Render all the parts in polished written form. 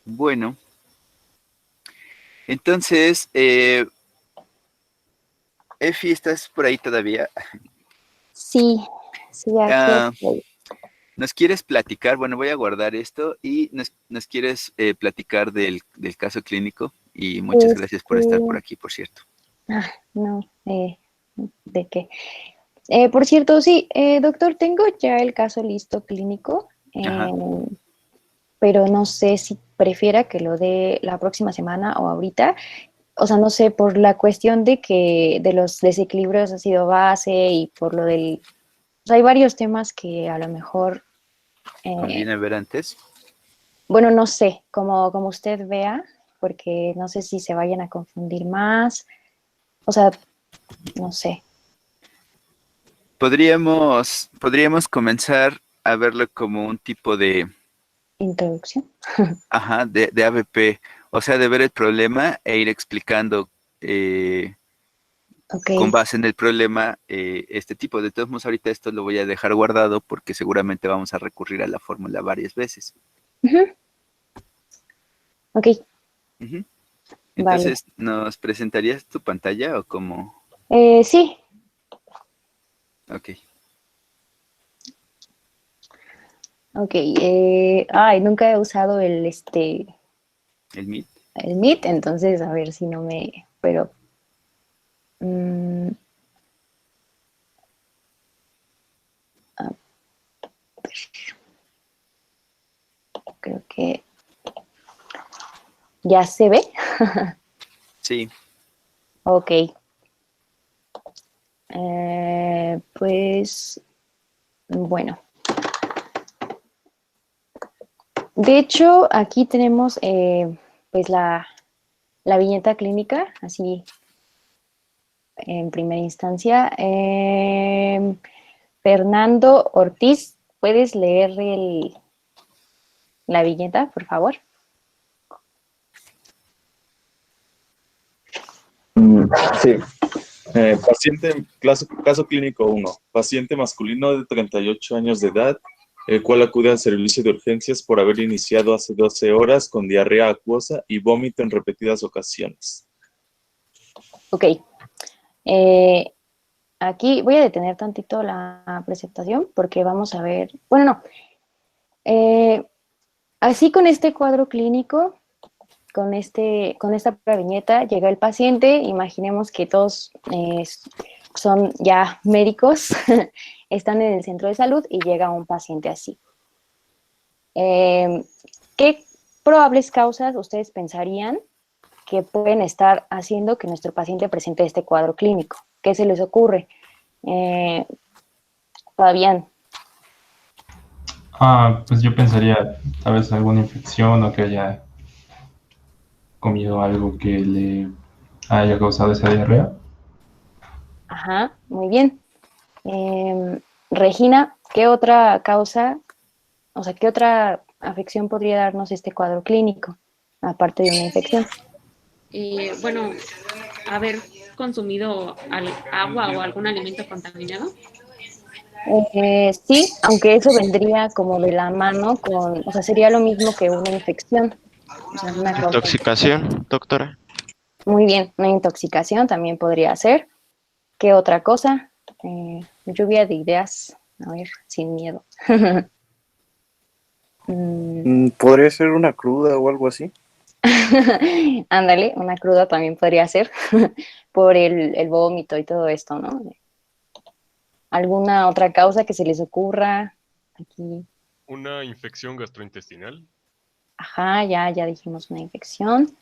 Bueno, entonces, Efi, ¿estás por ahí todavía? Sí, sí, aquí Ah, estoy. ¿Nos quieres platicar? Bueno, voy a guardar esto y nos quieres platicar del caso clínico. Y muchas gracias por estar por Este, aquí, por cierto. no, ¿de qué? Por cierto, sí, doctor, tengo ya el caso listo clínico, Ajá. pero no sé si prefiera que lo dé la próxima semana o ahorita. O sea, no sé, por la cuestión de que de los desequilibrios ha sido base y por lo del... O sea, hay varios temas que a lo mejor, eh, Conviene ver antes. bueno, no sé, como usted vea, porque no sé si se vayan a confundir más. O sea, no sé, Podríamos comenzar a verlo como un tipo de, introducción. ajá, de ABP. O sea, de ver el problema e ir explicando eh, Ok. con base en el problema este tipo. De todos modos, ahorita esto lo voy a dejar guardado porque seguramente vamos a recurrir a la fórmula varias veces. Ujú. Ok, Ujú. vale. Entonces, ¿nos presentarías tu pantalla o cómo? Sí, Ok, ok. Ay, nunca he usado el Meet. el Meet, entonces a ver si no me... Pero mm, a ver, creo que ya se ve. Sí, Ok. Pues bueno. De hecho, aquí tenemos pues la viñeta clínica, así en primera instancia. Fernando Ortiz, ¿puedes leer la viñeta, por favor? Mm, Sí, caso clínico uno. Paciente masculino de 38 años de edad, el cual acude al servicio de urgencias por haber iniciado hace 12 horas con diarrea acuosa y vómito en repetidas ocasiones. Ok. Eh, Aquí voy a detener tantito la presentación porque vamos a ver, bueno, no, eh, así con este cuadro clínico, con esta viñeta, llega el paciente, imaginemos que todos son ya médicos, están en el centro de salud y llega un paciente así. Eh, ¿Qué probables causas ustedes pensarían que pueden estar haciendo que nuestro paciente presente este cuadro clínico? ¿Qué se les ocurre? Eh, Fabián. Pues yo pensaría tal vez alguna infección o que haya comido algo que le haya causado esa diarrea. Ajá, muy bien. Regina, ¿qué otra causa, o sea, qué otra afección podría darnos este cuadro clínico, aparte de una infección? Bueno, haber consumido agua o algún alimento contaminado. Sí, aunque eso vendría como de la mano con, o sea, sería lo mismo que una infección, o sea, una causa. Intoxicación, doctora. Muy bien, una intoxicación también podría ser. ¿Qué otra cosa? Lluvia de ideas, a ver, sin miedo. Mm, ¿Podría ser una cruda o algo así? Ándale, una cruda también podría ser por el vómito y todo esto, ¿no? ¿Alguna otra causa que se les ocurra? Aquí, Una infección gastrointestinal. ajá, ya dijimos una infección.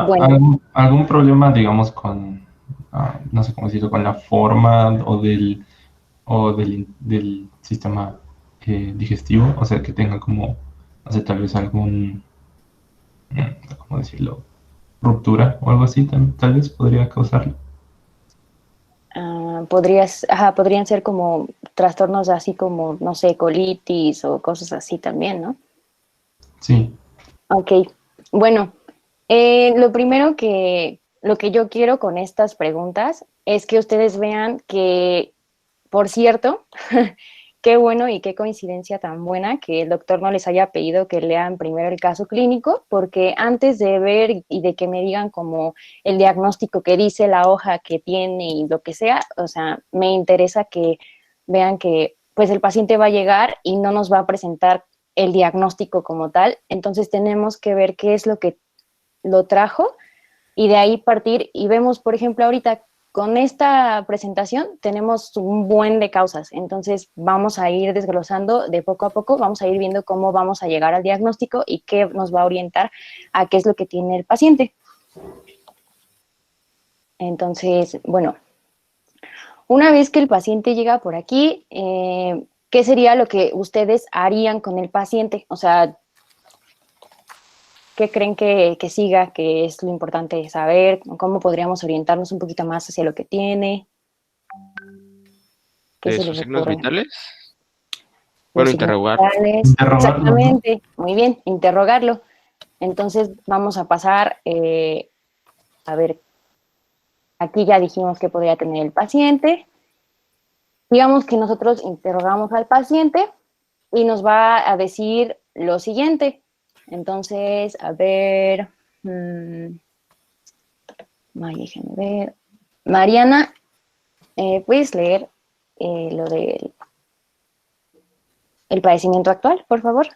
Bueno, ¿Algún problema, digamos, con, no sé cómo decirlo, con la forma del sistema digestivo? O sea, que tenga como, no sé, tal vez ¿cómo decirlo? Ruptura o algo así, tal vez podría causarlo. podrían ser como trastornos así como, no sé, colitis o cosas así también, ¿no? Sí. Ok, bueno, lo primero lo que yo quiero con estas preguntas es que ustedes vean que, por cierto, qué bueno y qué coincidencia tan buena que el doctor no les haya pedido que lean primero el caso clínico, porque antes de ver y de que me digan como el diagnóstico que dice la hoja que tiene y lo que sea, o sea, me interesa que vean que pues el paciente va a llegar y no nos va a presentar el diagnóstico como tal, entonces tenemos que ver qué es lo que lo trajo y de ahí partir y vemos, por ejemplo, ahorita con esta presentación tenemos un buen de causas, entonces vamos a ir desglosando de poco a poco, vamos a ir viendo cómo vamos a llegar al diagnóstico y qué nos va a orientar a qué es lo que tiene el paciente. Entonces, bueno, una vez que el paciente llega por aquí, ¿qué sería lo que ustedes harían con el paciente? O sea, ¿qué creen que siga, que es lo importante saber? ¿Cómo podríamos orientarnos un poquito más hacia lo que tiene? ¿Qué De se sus les signos ocurre? vitales. Los Bueno, signos interrogar. vitales. Interrogarlo, ¿no? Exactamente, muy bien, interrogarlo. Entonces vamos a pasar, a ver, aquí ya dijimos que podría tener el paciente. Digamos que nosotros interrogamos al paciente y nos va a decir lo siguiente. Entonces, a ver, ay, déjenme ver. Mariana, ¿puedes leer lo del el padecimiento actual, por favor?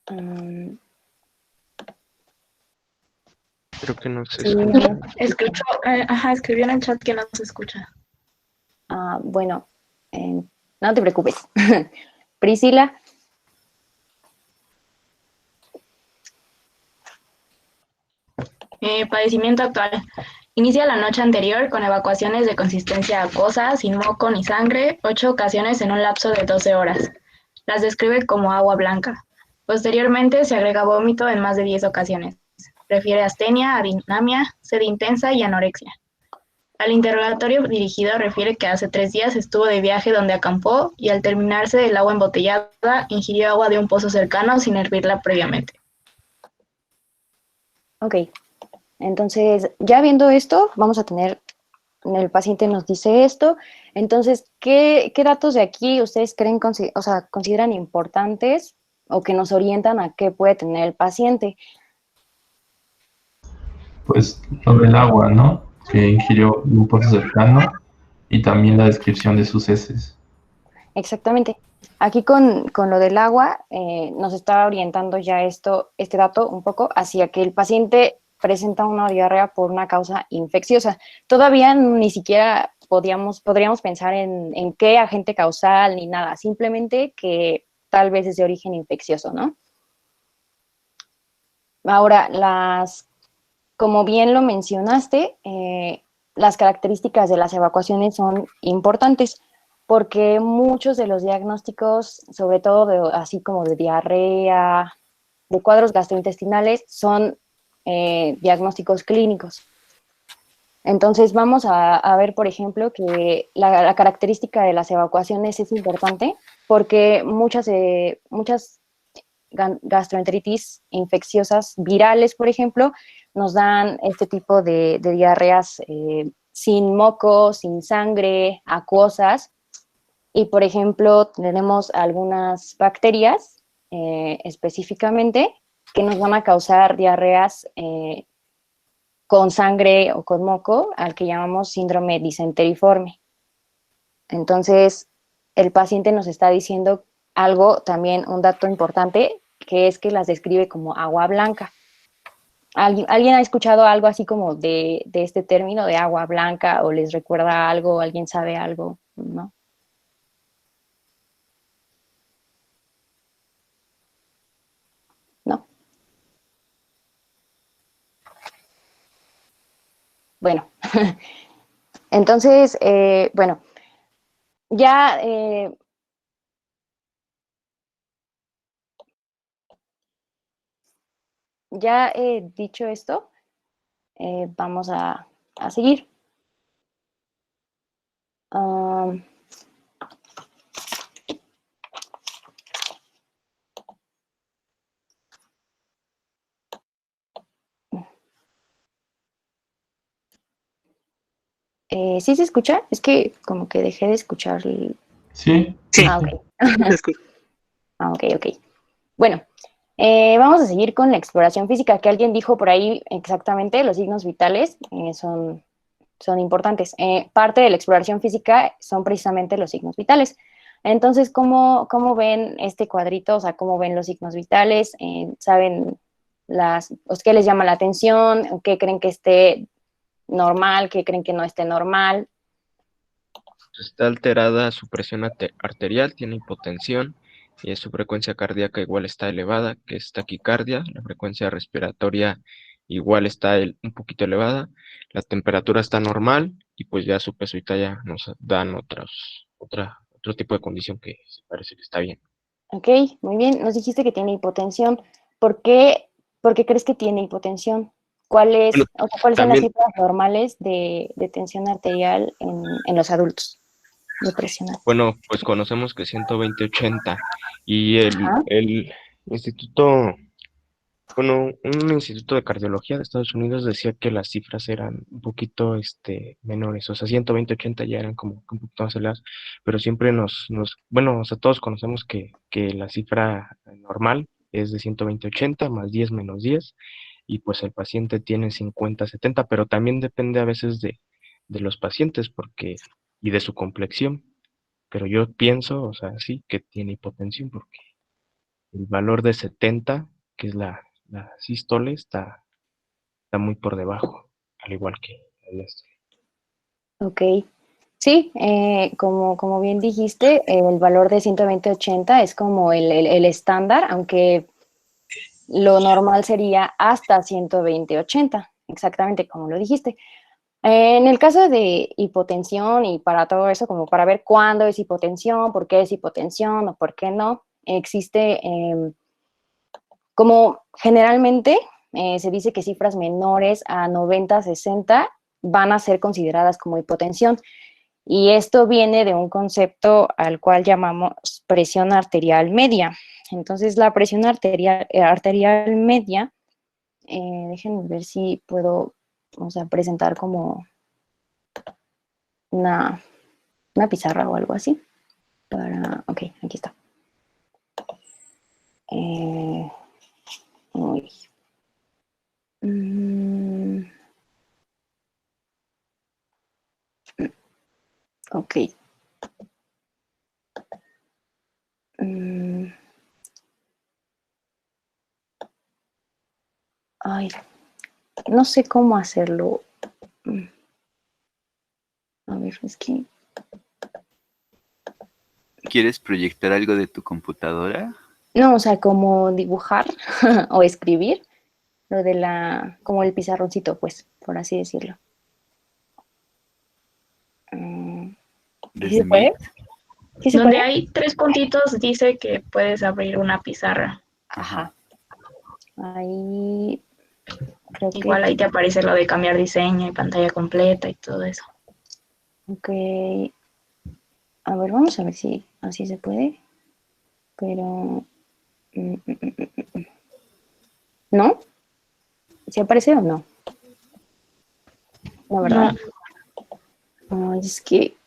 Mm, Creo que no se sí, escucha. Escucho, escribió en el chat que no se escucha. bueno, no te preocupes. Priscila. Padecimiento actual. Inicia la noche anterior con evacuaciones de consistencia acuosa, sin moco ni sangre, 8 ocasiones en un lapso de 12 horas. Las describe como agua blanca. Posteriormente se agrega vómito en más de 10 ocasiones. Refiere astenia, adinamia, sed intensa y anorexia. Al interrogatorio dirigido refiere que hace 3 días estuvo de viaje donde acampó y al terminarse el agua embotellada ingirió agua de un pozo cercano sin hervirla previamente. Ok, entonces ya viendo esto, vamos a tener, el paciente nos dice esto, entonces, ¿qué datos de aquí ustedes creen, o sea, consideran importantes o que nos orientan a qué puede tener el paciente? Pues lo del agua, ¿no? Que ingirió un pozo cercano y también la descripción de sus heces. Exactamente. Aquí con lo del agua nos está orientando ya este dato un poco hacia que el paciente presenta una diarrea por una causa infecciosa. Todavía ni siquiera podríamos pensar en qué agente causal ni nada, simplemente que tal vez es de origen infeccioso, ¿no? Ahora, como bien lo mencionaste, las características de las evacuaciones son importantes porque muchos de los diagnósticos, sobre todo así como de diarrea, de cuadros gastrointestinales, son diagnósticos clínicos. Entonces vamos a ver, por ejemplo, que la característica de las evacuaciones es importante porque muchas gastroenteritis infecciosas virales, por ejemplo, nos dan este tipo de diarreas sin moco, sin sangre, acuosas. Y, por ejemplo, tenemos algunas bacterias específicamente que nos van a causar diarreas con sangre o con moco, al que llamamos síndrome disenteriforme. Entonces, el paciente nos está diciendo algo, también un dato importante, que es que las describe como agua blanca. ¿Alguien ha escuchado algo así como de este término de agua blanca o les recuerda algo, alguien sabe algo? ¿No? ¿No? Bueno, entonces, bueno, ya dicho esto, vamos a seguir. ¿Sí se escucha? Es que como que dejé de escuchar. Sí, Sí. Ah, ok. Se escucha. Ah, ok, ok. Bueno, vamos a seguir con la exploración física, que alguien dijo por ahí exactamente, los signos vitales son importantes. Parte de la exploración física son precisamente los signos vitales. Entonces, ¿cómo ven este cuadrito? O sea, ¿cómo ven los signos vitales? ¿Saben qué les llama la atención? ¿Qué creen que esté normal? ¿Qué creen que no esté normal? Está alterada su presión arterial, tiene hipotensión y su frecuencia cardíaca igual está elevada, que es taquicardia. La frecuencia respiratoria igual está un poquito elevada. La temperatura está normal y pues ya su peso y talla nos dan otro tipo de condición que parece que está bien. Ok, muy bien. Nos dijiste que tiene hipotensión. ¿Por qué crees que tiene hipotensión? ¿Cuáles Bueno, son las también, cifras normales de tensión arterial en los adultos? De presión arterial. bueno, pues conocemos que 120/80 y Ajá. el instituto. Bueno, un instituto de cardiología de Estados Unidos decía que las cifras eran un poquito menores, o sea, 120/80 ya eran como que un poquito más elevadas, pero siempre bueno, o sea, todos conocemos que la cifra normal es de 120/80 más 10 menos 10, y pues el paciente tiene 50/70, pero también depende a veces de los pacientes y de su complexión, pero yo pienso, o sea, sí, que tiene hipotensión porque el valor de 70, que es la sístole, está muy por debajo, al igual que el diástole. Ok. Sí, como bien dijiste, el valor de 120/80 es como el estándar, aunque lo normal sería hasta 120/80, exactamente como lo dijiste. En el caso de hipotensión y para todo eso, como para ver cuándo es hipotensión, por qué es hipotensión o por qué no, existe como generalmente se dice que cifras menores a 90/60 van a ser consideradas como hipotensión. Y esto viene de un concepto al cual llamamos presión arterial media. Entonces, la presión arterial media, déjenme ver si puedo, o sea, presentar como una, una pizarra o algo así. Ok, aquí está. Uy. Mm, ok. Mm, ay, no sé cómo hacerlo. A ver, es que... ¿Quieres proyectar algo de tu computadora? No, o sea, como dibujar o escribir, como el pizarroncito, pues, por así decirlo. ¿Sí Desde se puede? Meet. ¿Sí se Donde puede? hay 3 puntitos dice que puedes abrir una pizarra. Ajá. Ahí creo que... Igual ahí te aparece lo de cambiar diseño y pantalla completa y todo eso. Ok. A ver, vamos a ver si así se puede. Pero... ¿No? ¿Se aparece o no? No, ¿verdad? No, es que...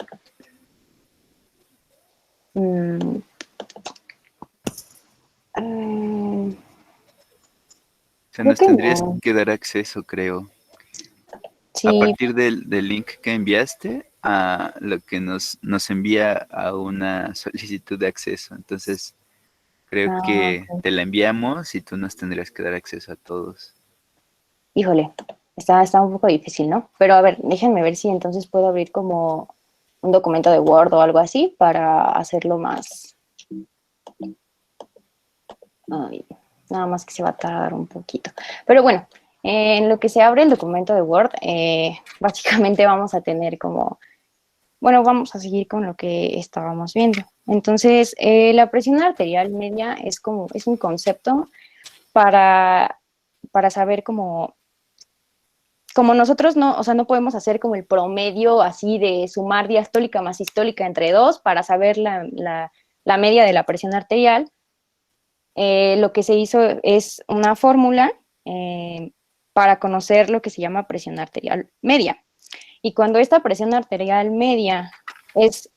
mm, O sea, creo nos que tendrías no. que dar acceso, creo. A Sí, partir del link que enviaste, a lo que nos envía a una solicitud de acceso. Entonces, creo que ok. te la enviamos y tú nos tendrías que dar acceso a todos. Híjole, está un poco difícil, ¿no? Pero a ver, déjenme ver si entonces puedo abrir como un documento de Word o algo así para hacerlo más... Ay, nada más que se va a tardar un poquito. Pero bueno, en lo que se abre el documento de Word, básicamente vamos a tener como... Bueno, vamos a seguir con lo que estábamos viendo. Entonces, la presión arterial media es un concepto para saber como nosotros no, o sea, no podemos hacer como el promedio así de sumar diastólica más sistólica entre dos para saber la media de la presión arterial. Lo que se hizo es una fórmula para conocer lo que se llama presión arterial media. Y cuando esta presión arterial media es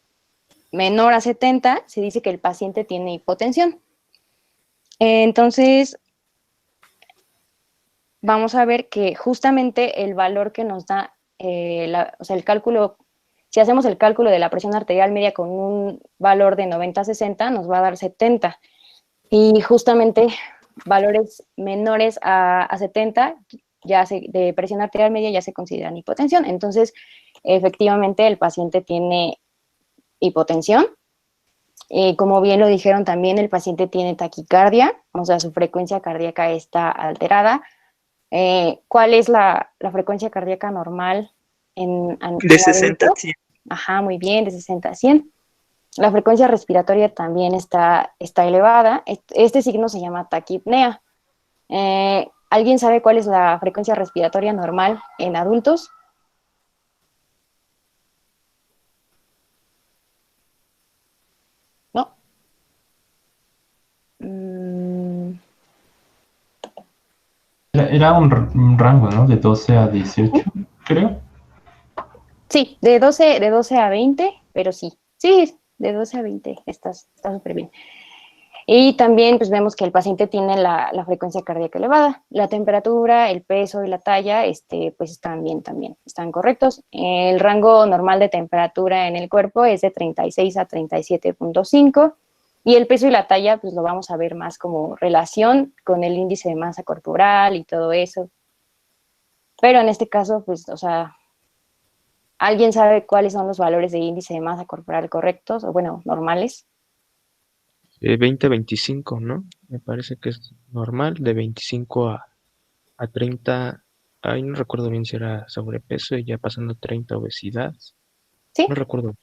menor a 70, se dice que el paciente tiene hipotensión. Entonces, vamos a ver que justamente el valor que nos da, o sea, el cálculo, si hacemos el cálculo de la presión arterial media con un valor de 90-60, nos va a dar 70. Y justamente valores menores a 70 de presión arterial media ya se consideran hipotensión. Entonces, efectivamente, el paciente tiene hipotensión. Como bien lo dijeron también, el paciente tiene taquicardia, o sea, su frecuencia cardíaca está alterada. ¿Cuál es la frecuencia cardíaca normal en De 60 a 100. Ajá, muy bien, de 60 a 100. La frecuencia respiratoria también está elevada. Este signo se llama taquipnea. ¿Alguien sabe cuál es la frecuencia respiratoria normal en adultos? ¿No? Era un rango, ¿no? De 12 a 18, creo. Sí, de 12 a 20, pero sí. Sí, de 12 a 20, está súper bien. Y también pues vemos que el paciente tiene la frecuencia cardíaca elevada. La temperatura, el peso y la talla pues están bien también, están correctos. El rango normal de temperatura en el cuerpo es de 36 a 37.5 y el peso y la talla pues lo vamos a ver más como relación con el índice de masa corporal y todo eso. Pero en este caso pues, o sea, ¿alguien sabe cuáles son los valores de índice de masa corporal correctos o bueno, normales? 20-25, ¿no? Me parece que es normal, de 25 a 30, ay, no recuerdo bien si era sobrepeso y ya pasando a 30 obesidad. Sí. No recuerdo.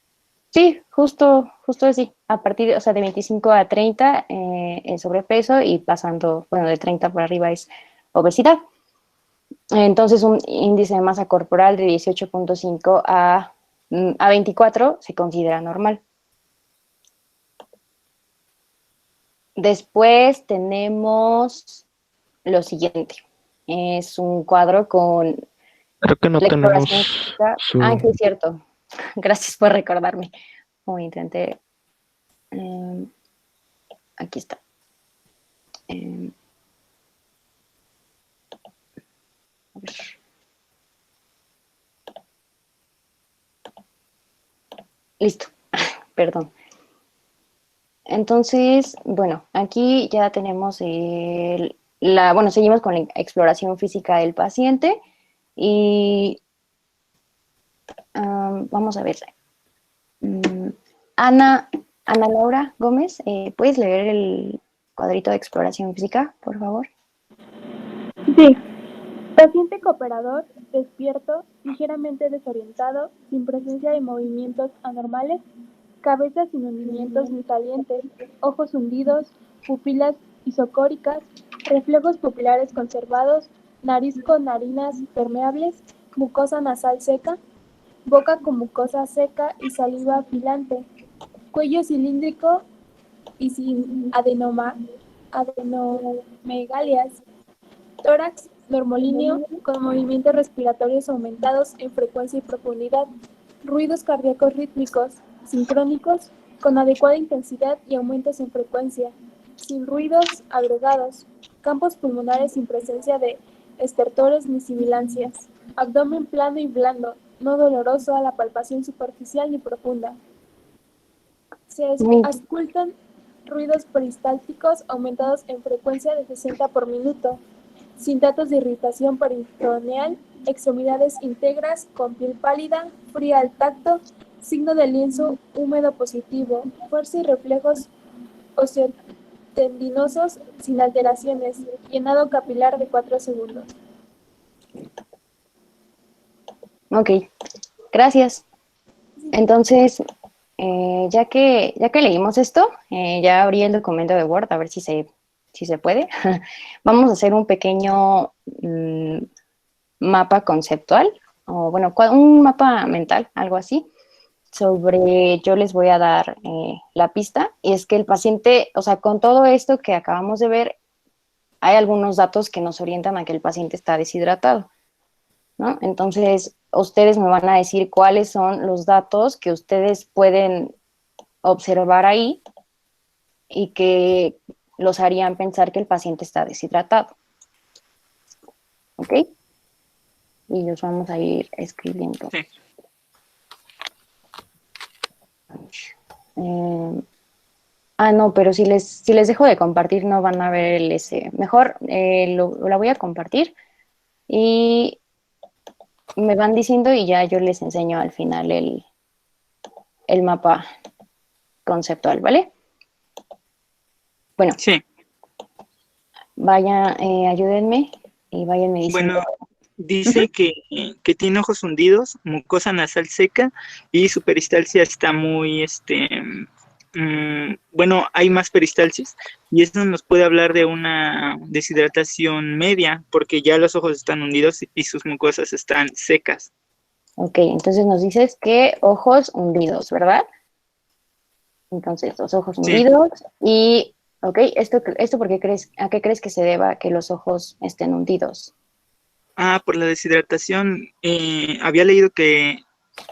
Sí, justo así, a partir, o sea, de 25 a 30 el sobrepeso y pasando, bueno, de 30 por arriba es obesidad. Entonces, un índice de masa corporal de 18.5 a 24 se considera normal. Después tenemos lo siguiente. Es un cuadro con Creo que no la tenemos exploración física. su... Sí, es cierto. Gracias por recordarme. Como intenté. Aquí está. A ver. Listo. Perdón. Entonces, bueno, aquí ya tenemos bueno, seguimos con la exploración física del paciente y vamos a ver. Ana Laura Gómez, ¿puedes leer el cuadrito de exploración física, por favor? Sí. Paciente cooperador, despierto, ligeramente desorientado, sin presencia de movimientos anormales, cabeza sin hundimientos ni salientes, ojos hundidos, pupilas isocóricas, reflejos pupilares conservados, nariz con narinas permeables, mucosa nasal seca, boca con mucosa seca y saliva filante, cuello cilíndrico y sin adenomegalias, tórax normolíneo con movimientos respiratorios aumentados en frecuencia y profundidad, ruidos cardíacos rítmicos, sincrónicos, con adecuada intensidad y aumentos en frecuencia, sin ruidos agregados, campos pulmonares sin presencia de estertores ni sibilancias, abdomen plano y blando, no doloroso a la palpación superficial ni profunda. Se auscultan ruidos peristálticos aumentados en frecuencia de 60 por minuto, sin datos de irritación peritoneal, extremidades íntegras, con piel pálida, fría al tacto, signo de lienzo húmedo positivo, fuerza y reflejos osteotendinosos sin alteraciones, llenado capilar de 4 segundos. Ok, gracias. Entonces, ya que leímos esto, ya abrí el documento de Word a ver si se puede. Vamos a hacer un pequeño mapa conceptual, o bueno, un mapa mental, algo así, yo les voy a dar la pista, y es que el paciente, o sea, con todo esto que acabamos de ver, hay algunos datos que nos orientan a que el paciente está deshidratado, ¿no? Entonces, ustedes me van a decir cuáles son los datos que ustedes pueden observar ahí y que los harían pensar que el paciente está deshidratado. ¿Ok? Y los vamos a ir escribiendo. Sí. No, pero si les dejo de compartir no van a ver el ese. Mejor la voy a compartir y me van diciendo y ya yo les enseño al final el mapa conceptual, ¿vale? Bueno, Sí. Vaya, ayúdenme y váyanme diciendo. Bueno, dice que tiene ojos hundidos, mucosa nasal seca y su peristalsia está muy, bueno, hay más peristalsis y esto nos puede hablar de una deshidratación media porque ya los ojos están hundidos y sus mucosas están secas. Ok, entonces nos dices que ojos hundidos, ¿verdad? Entonces, los ojos hundidos y, ok, ¿esto por qué crees, a qué crees que se deba que los ojos estén hundidos? Por la deshidratación, había leído que,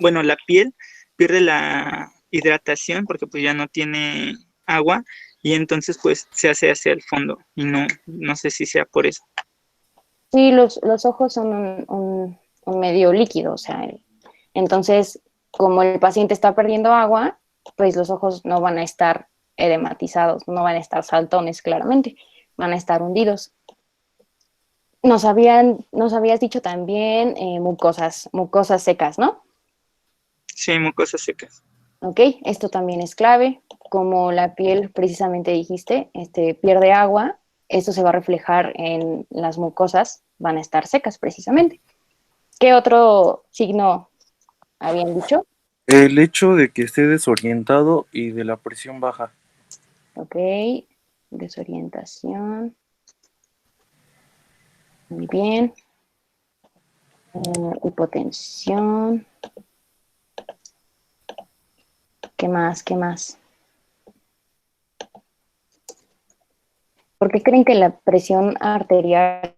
bueno, la piel pierde la hidratación porque pues ya no tiene agua y entonces pues se hace hacia el fondo y no sé si sea por eso. Sí, los ojos son un medio líquido, o sea, entonces, como el paciente está perdiendo agua, pues los ojos no van a estar edematizados, no van a estar saltones claramente, van a estar hundidos. Nos habías dicho también mucosas secas, ¿no? Sí, mucosas secas. Ok, esto también es clave. Como la piel, precisamente dijiste, pierde agua, esto se va a reflejar en las mucosas, van a estar secas precisamente. ¿Qué otro signo habían dicho? El hecho de que esté desorientado y de la presión baja. Ok, desorientación. Muy bien. Hipotensión. ¿Qué más? ¿Qué más? ¿Por qué creen que la presión arterial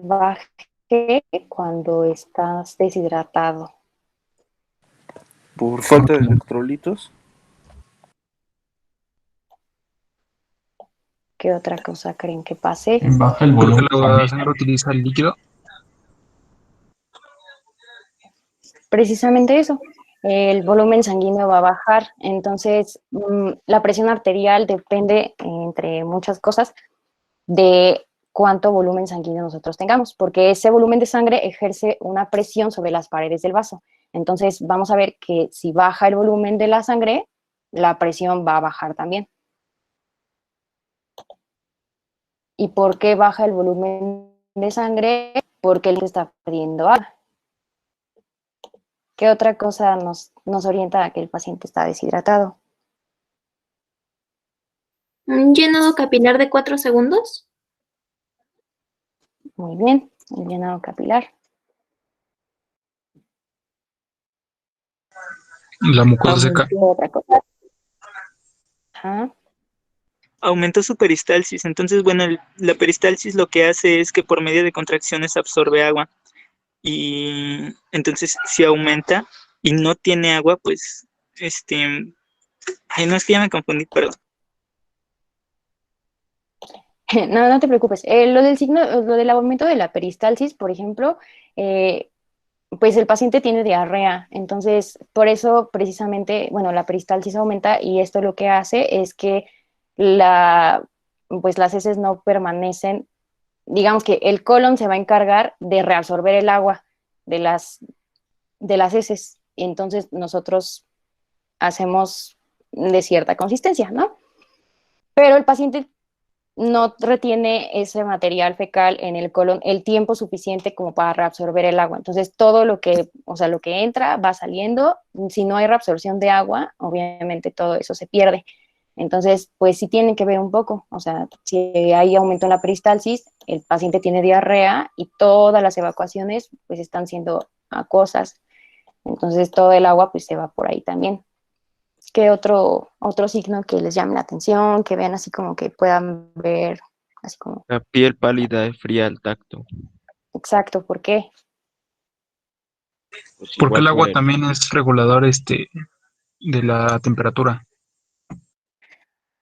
baje cuando estás deshidratado? Por falta de electrolitos. ¿Qué otra cosa creen que pase? Baja el Porque volumen la sangre sanguíneo. utiliza el líquido. Precisamente eso. El volumen sanguíneo va a bajar, entonces la presión arterial depende, entre muchas cosas, de cuánto volumen sanguíneo nosotros tengamos, porque ese volumen de sangre ejerce una presión sobre las paredes del vaso. Entonces vamos a ver que si baja el volumen de la sangre, la presión va a bajar también. ¿Y por qué baja el volumen de sangre? Porque él está perdiendo agua. ¿Qué otra cosa nos orienta a que el paciente está deshidratado? ¿Un llenado capilar de 4 segundos? Muy bien, el llenado capilar. La mucosa seca. ¿Qué otra cosa? Ajá. Aumentó su peristalsis, entonces bueno, la peristalsis lo que hace es que por medio de contracciones absorbe agua y entonces si aumenta y no tiene agua, pues ay, no, es que ya me confundí, perdón. No te preocupes. Lo del aumento de la peristalsis, por ejemplo, pues el paciente tiene diarrea, entonces por eso precisamente, bueno, la peristalsis aumenta y esto lo que hace es que pues las heces no permanecen, digamos que el colon se va a encargar de reabsorber el agua de las heces, y entonces nosotros hacemos de cierta consistencia, ¿no? Pero el paciente no retiene ese material fecal en el colon el tiempo suficiente como para reabsorber el agua. Entonces, todo lo que entra va saliendo. Si no hay reabsorción de agua, obviamente todo eso se pierde. Entonces, pues sí tienen que ver un poco. O sea, si hay aumento en la peristalsis, el paciente tiene diarrea y todas las evacuaciones pues están siendo acuosas. Entonces, todo el agua pues se va por ahí también. ¿Qué otro signo que les llame la atención, que vean así como que puedan ver, así como? La piel pálida y fría al tacto. Exacto, ¿por qué? Pues Porque el igual agua puede. también es regulador de la temperatura.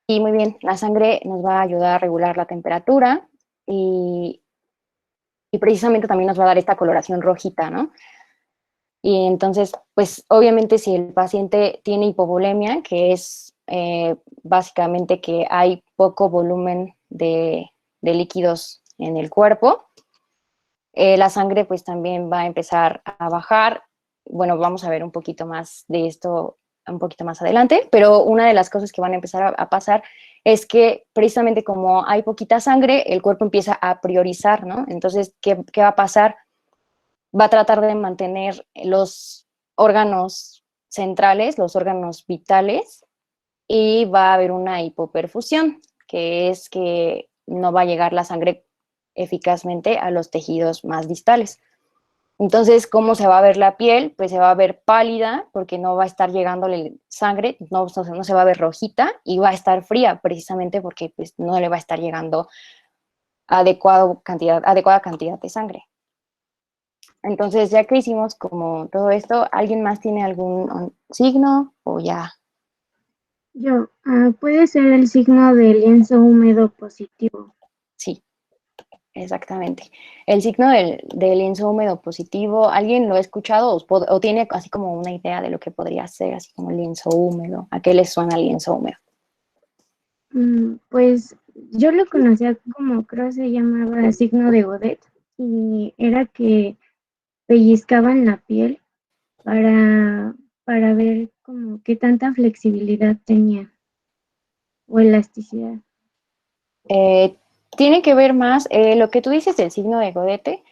Y muy bien, la sangre nos va a ayudar a regular la temperatura y, y precisamente también nos va a dar esta coloración rojita, ¿no? Y entonces, pues obviamente si el paciente tiene hipovolemia, que es básicamente que hay poco volumen de líquidos en el cuerpo, la sangre pues también va a empezar a bajar. Bueno, vamos a ver un poquito más de esto un poquito más adelante, pero una de las cosas que van a empezar a pasar es que precisamente como hay poquita sangre, el cuerpo empieza a priorizar, ¿no? Entonces, ¿qué va a pasar? Va a tratar de mantener los órganos centrales, los órganos vitales, y va a haber una hipoperfusión, que es que no va a llegar la sangre eficazmente a los tejidos más distales. Entonces, ¿cómo se va a ver la piel? Pues se va a ver pálida porque no va a estar llegándole sangre, no se va a ver rojita y va a estar fría precisamente porque pues, no le va a estar llegando adecuada cantidad de sangre. Entonces, ya que hicimos como todo esto, ¿alguien más tiene algún signo o ya? Yo, puede ser el signo de lienzo húmedo positivo. Sí, exactamente. El signo del lienzo húmedo positivo, ¿alguien lo ha escuchado o tiene así como una idea de lo que podría ser, así como lienzo húmedo? ¿A qué le suena el lienzo húmedo? Pues yo lo conocía como, creo se llamaba signo de Godet, y era que pellizcaban la piel para, para ver como qué tanta flexibilidad tenía o elasticidad. Tiene que ver más, lo que tú dices del signo de Godete,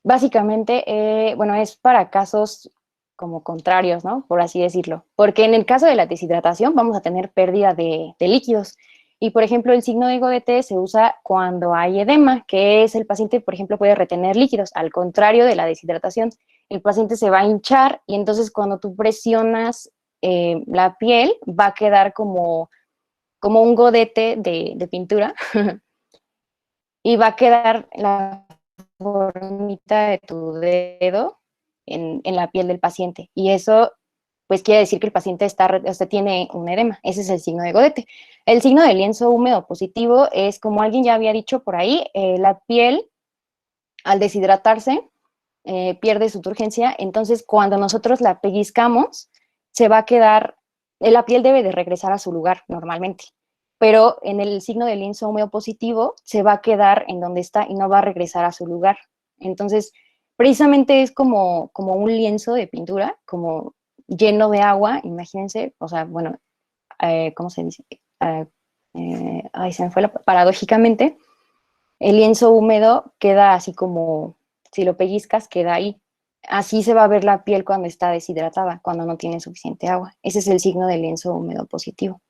básicamente, bueno, es para casos como contrarios, ¿no? Por así decirlo. Porque en el caso de la deshidratación vamos a tener pérdida de líquidos. Y, por ejemplo, el signo de Godete se usa cuando hay edema, que es el paciente, por ejemplo, puede retener líquidos. Al contrario de la deshidratación, el paciente se va a hinchar y entonces cuando tú presionas la piel va a quedar como un godete de pintura y va a quedar la formita de tu dedo en la piel del paciente. Y eso, pues, quiere decir que el paciente tiene un edema. Ese es el signo de Godete. El signo de lienzo húmedo positivo es, como alguien ya había dicho por ahí, la piel, al deshidratarse, pierde su turgencia. Entonces, cuando nosotros la pellizcamos, se va a quedar, la piel debe de regresar a su lugar normalmente. Pero en el signo de lienzo húmedo positivo se va a quedar en donde está y no va a regresar a su lugar. Entonces, precisamente es como un lienzo de pintura, como lleno de agua, imagínense, o sea, bueno, ¿cómo se dice? Se me fue paradójicamente, el lienzo húmedo queda así como, si lo pellizcas, queda ahí. Así se va a ver la piel cuando está deshidratada, cuando no tiene suficiente agua. Ese es el signo del lienzo húmedo positivo.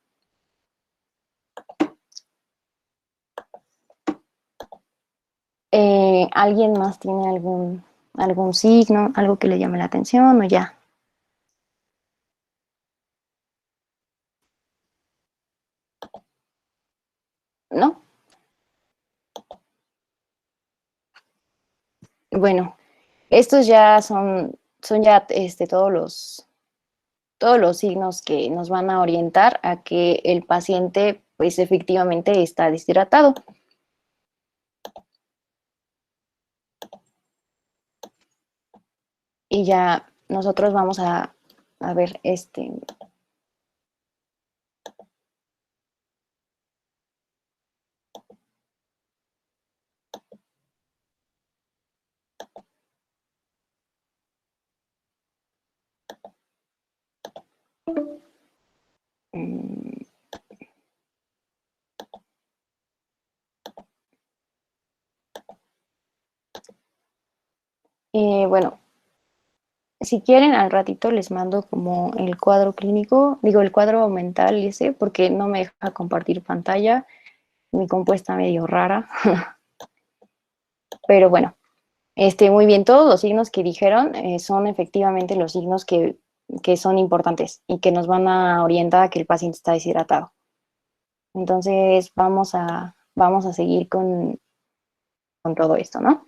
¿Alguien más tiene algún signo, algo que le llame la atención o ya? ¿No? Bueno, estos ya son ya todos los signos que nos van a orientar a que el paciente pues efectivamente está deshidratado. Y ya nosotros vamos a ver bueno, si quieren al ratito les mando como el cuadro clínico, digo el cuadro mental ese, porque no me deja compartir pantalla, mi compu está medio rara. Pero bueno, muy bien, todos los signos que dijeron son efectivamente los signos que son importantes y que nos van a orientar a que el paciente está deshidratado. Entonces vamos a seguir con todo esto, ¿no?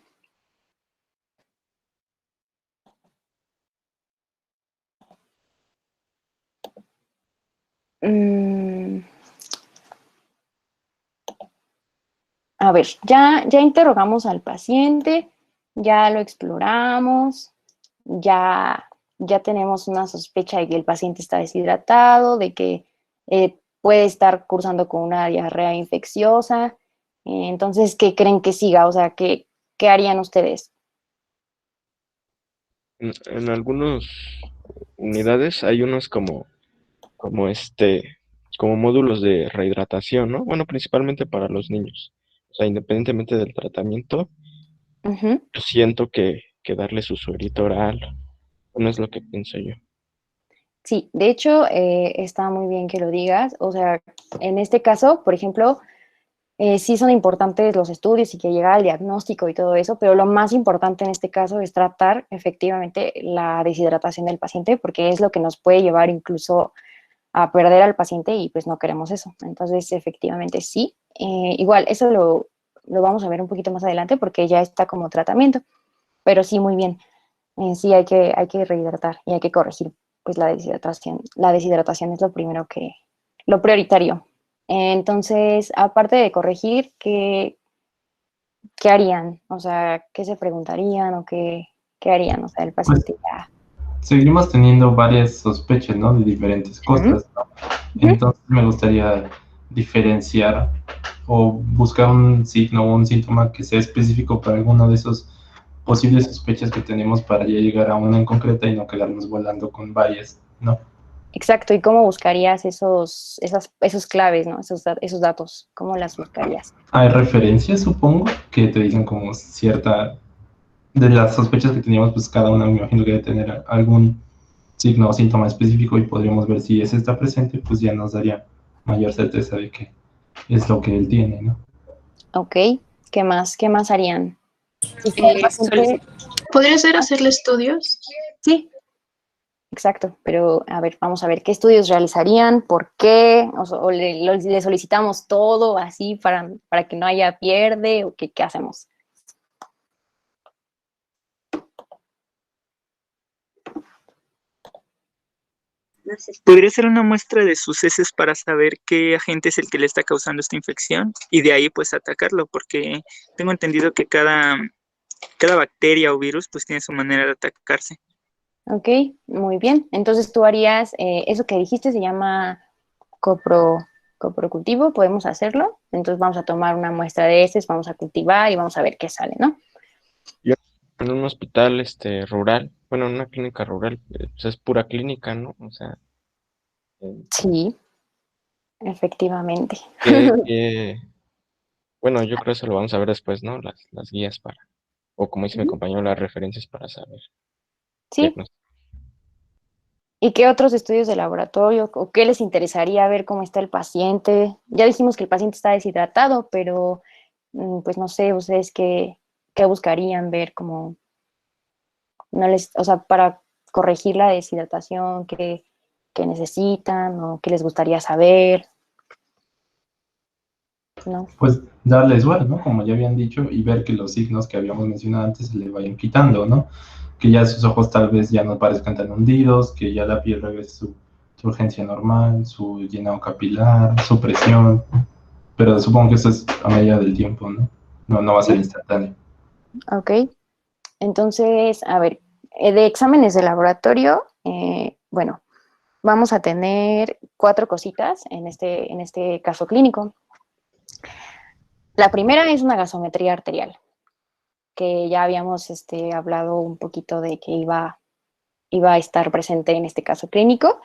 Mm, a ver, ya interrogamos al paciente, ya lo exploramos, ya tenemos una sospecha de que el paciente está deshidratado, de que puede estar cursando con una diarrea infecciosa. Entonces, ¿qué creen que siga? O sea, ¿qué harían ustedes? En algunas unidades hay unos como módulos de rehidratación, ¿no? Bueno, principalmente para los niños. O sea, independientemente del tratamiento, Ujú. yo siento que darle su suerito oral, no es lo que pienso yo. Sí, de hecho, está muy bien que lo digas. O sea, en este caso, por ejemplo, sí son importantes los estudios y que llega al diagnóstico y todo eso, pero lo más importante en este caso es tratar efectivamente la deshidratación del paciente, porque es lo que nos puede llevar incluso a perder al paciente y pues no queremos eso. Entonces, efectivamente sí. Igual, eso lo vamos a ver un poquito más adelante porque ya está como tratamiento, pero sí, muy bien. Sí, hay que rehidratar y hay que corregir pues la deshidratación. La deshidratación es lo primero lo prioritario. Entonces, aparte de corregir, ¿qué harían? O sea, ¿qué se preguntarían o qué harían? O sea, el Pues paciente ya. seguimos teniendo varias sospechas, ¿no? De diferentes cosas, ¿no? Entonces me gustaría diferenciar o buscar un signo o un síntoma que sea específico para alguno de esos posibles sospechas que tenemos para ya llegar a una en concreta y no quedarnos volando con varias, ¿no? Exacto, ¿y cómo buscarías esos claves, ¿no? Esos datos, ¿cómo las buscarías? Hay referencias, supongo, que te dicen como cierta de las sospechas que teníamos, pues cada una me imagino que debe tener algún signo o síntoma específico y podríamos ver si ese está presente, pues ya nos daría mayor certeza de que es lo que él tiene, ¿no? Ok, ¿qué más? ¿Qué más harían? Y si el paciente... ¿Podría ser hacerle estudios? Sí, exacto, pero a ver, vamos a ver qué estudios realizarían, por qué, o le solicitamos todo así para que no haya pierde, o qué hacemos. Podría ser una muestra de sus heces para saber qué agente es el que le está causando esta infección y de ahí pues atacarlo, porque tengo entendido que cada bacteria o virus pues tiene su manera de atacarse. Ok, muy bien. Entonces tú harías, eso que dijiste se llama coprocultivo, podemos hacerlo. Entonces vamos a tomar una muestra de heces, vamos a cultivar y vamos a ver qué sale, ¿no? Yo en un hospital rural, bueno, en una clínica rural, pues es pura clínica, ¿no? O sea, Sí, efectivamente. bueno, yo creo que eso lo vamos a ver después, ¿no? Las guías o como dice mi compañero, las referencias para saber. Sí. ¿Y qué otros estudios de laboratorio o qué les interesaría ver cómo está el paciente? Ya dijimos que el paciente está deshidratado, pero pues no sé, ustedes qué buscarían ver como no o sea, para corregir la deshidratación, qué necesitan o qué les gustaría saber, ¿no? Pues darles igual, ¿no? Como ya habían dicho, y ver que los signos que habíamos mencionado antes se le vayan quitando, ¿no? Que ya sus ojos tal vez ya no parezcan tan hundidos, que ya la piel regrese su urgencia normal, su llenado capilar, su presión, pero supongo que eso es a medida del tiempo, ¿no? No va a ser instantáneo. Ok, entonces, a ver, de exámenes de laboratorio, bueno, vamos a tener 4 cositas en este caso clínico. La primera es una gasometría arterial, que ya habíamos hablado un poquito de que iba a estar presente en este caso clínico.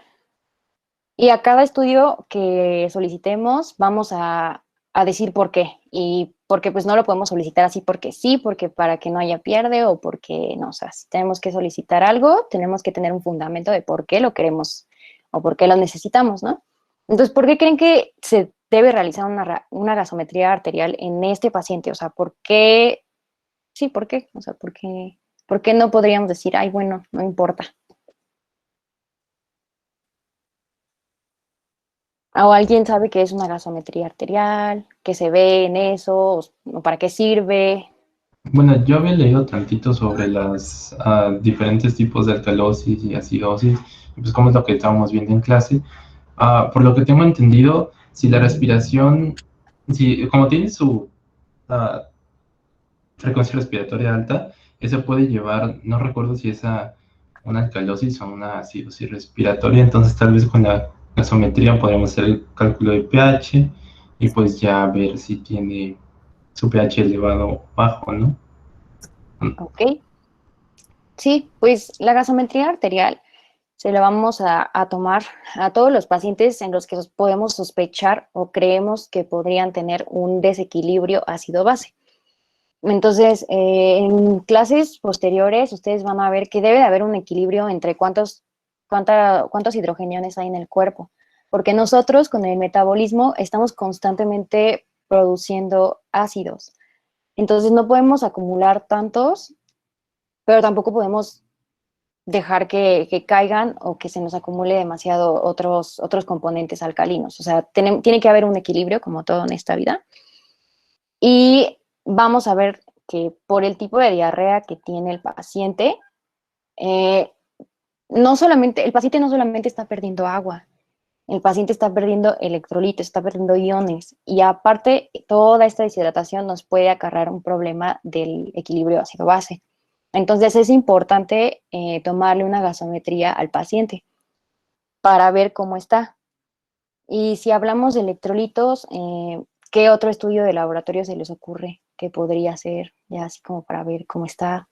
Y a cada estudio que solicitemos vamos a decir por qué. Y porque pues no lo podemos solicitar así porque sí, porque para que no haya pierde o porque no. O sea, si tenemos que solicitar algo, tenemos que tener un fundamento de por qué lo queremos o por qué lo necesitamos, ¿no? Entonces, ¿por qué creen que se debe realizar una gasometría arterial en este paciente? O sea, ¿por qué? Sí, ¿por qué? O sea, ¿por qué no podríamos decir, ay, bueno, no importa? ¿O alguien sabe qué es una gasometría arterial? ¿Qué se ve en eso? ¿O para qué sirve? Bueno, yo había leído tantito sobre las diferentes tipos de alcalosis y acidosis, pues como es lo que estábamos viendo en clase, Por lo que tengo entendido, si la respiración, si, como tiene su ah, frecuencia respiratoria alta, eso puede llevar, no recuerdo si es a una alcalosis o una acidosis respiratoria, entonces tal vez con la gasometría podríamos hacer el cálculo de pH y pues ya ver si tiene su pH elevado o bajo, ¿no? Ok. Sí, pues la gasometría arterial se la vamos a tomar a todos los pacientes en los que podemos sospechar o creemos que podrían tener un desequilibrio ácido-base. Entonces, en clases posteriores, ustedes van a ver que debe de haber un equilibrio entre cuántos hidrogeniones hay en el cuerpo, porque nosotros con el metabolismo estamos constantemente produciendo ácidos. Entonces, no podemos acumular tantos, pero tampoco podemos dejar que caigan o que se nos acumule demasiado otros componentes alcalinos. O sea, tiene que haber un equilibrio, como todo en esta vida. Y vamos a ver que por el tipo de diarrea que tiene el paciente, el paciente no solamente está perdiendo agua, el paciente está perdiendo electrolitos, está perdiendo iones, y aparte toda esta deshidratación nos puede acarrear un problema del equilibrio ácido-base. Entonces es importante tomarle una gasometría al paciente para ver cómo está. Y si hablamos de electrolitos, ¿qué otro estudio de laboratorio se les ocurre que podría ser, ya así como para ver cómo está?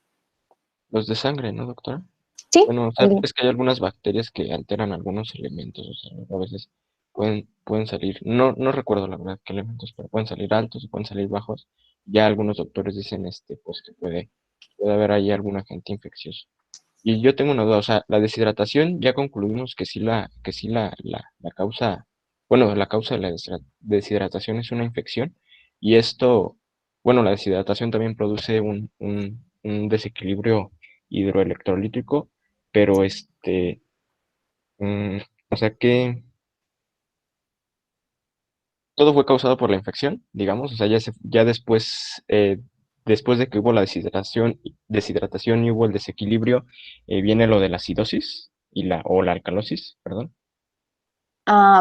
Los de sangre, ¿no, doctora? Sí. Bueno, o sea, es que hay algunas bacterias que alteran algunos elementos, o sea, a veces pueden salir, no recuerdo la verdad qué elementos, pero pueden salir altos y pueden salir bajos. Ya algunos doctores dicen, pues que puede haber ahí algún agente infeccioso. Y yo tengo una duda, o sea, la deshidratación, ya concluimos que sí la causa, bueno, la causa de la deshidratación es una infección, y esto, bueno, la deshidratación también produce un desequilibrio hidroelectrolítico, pero mm, o sea que todo fue causado por la infección, digamos, o sea, ya después de que hubo la deshidratación y hubo el desequilibrio, viene lo de la acidosis o la alcalosis, perdón.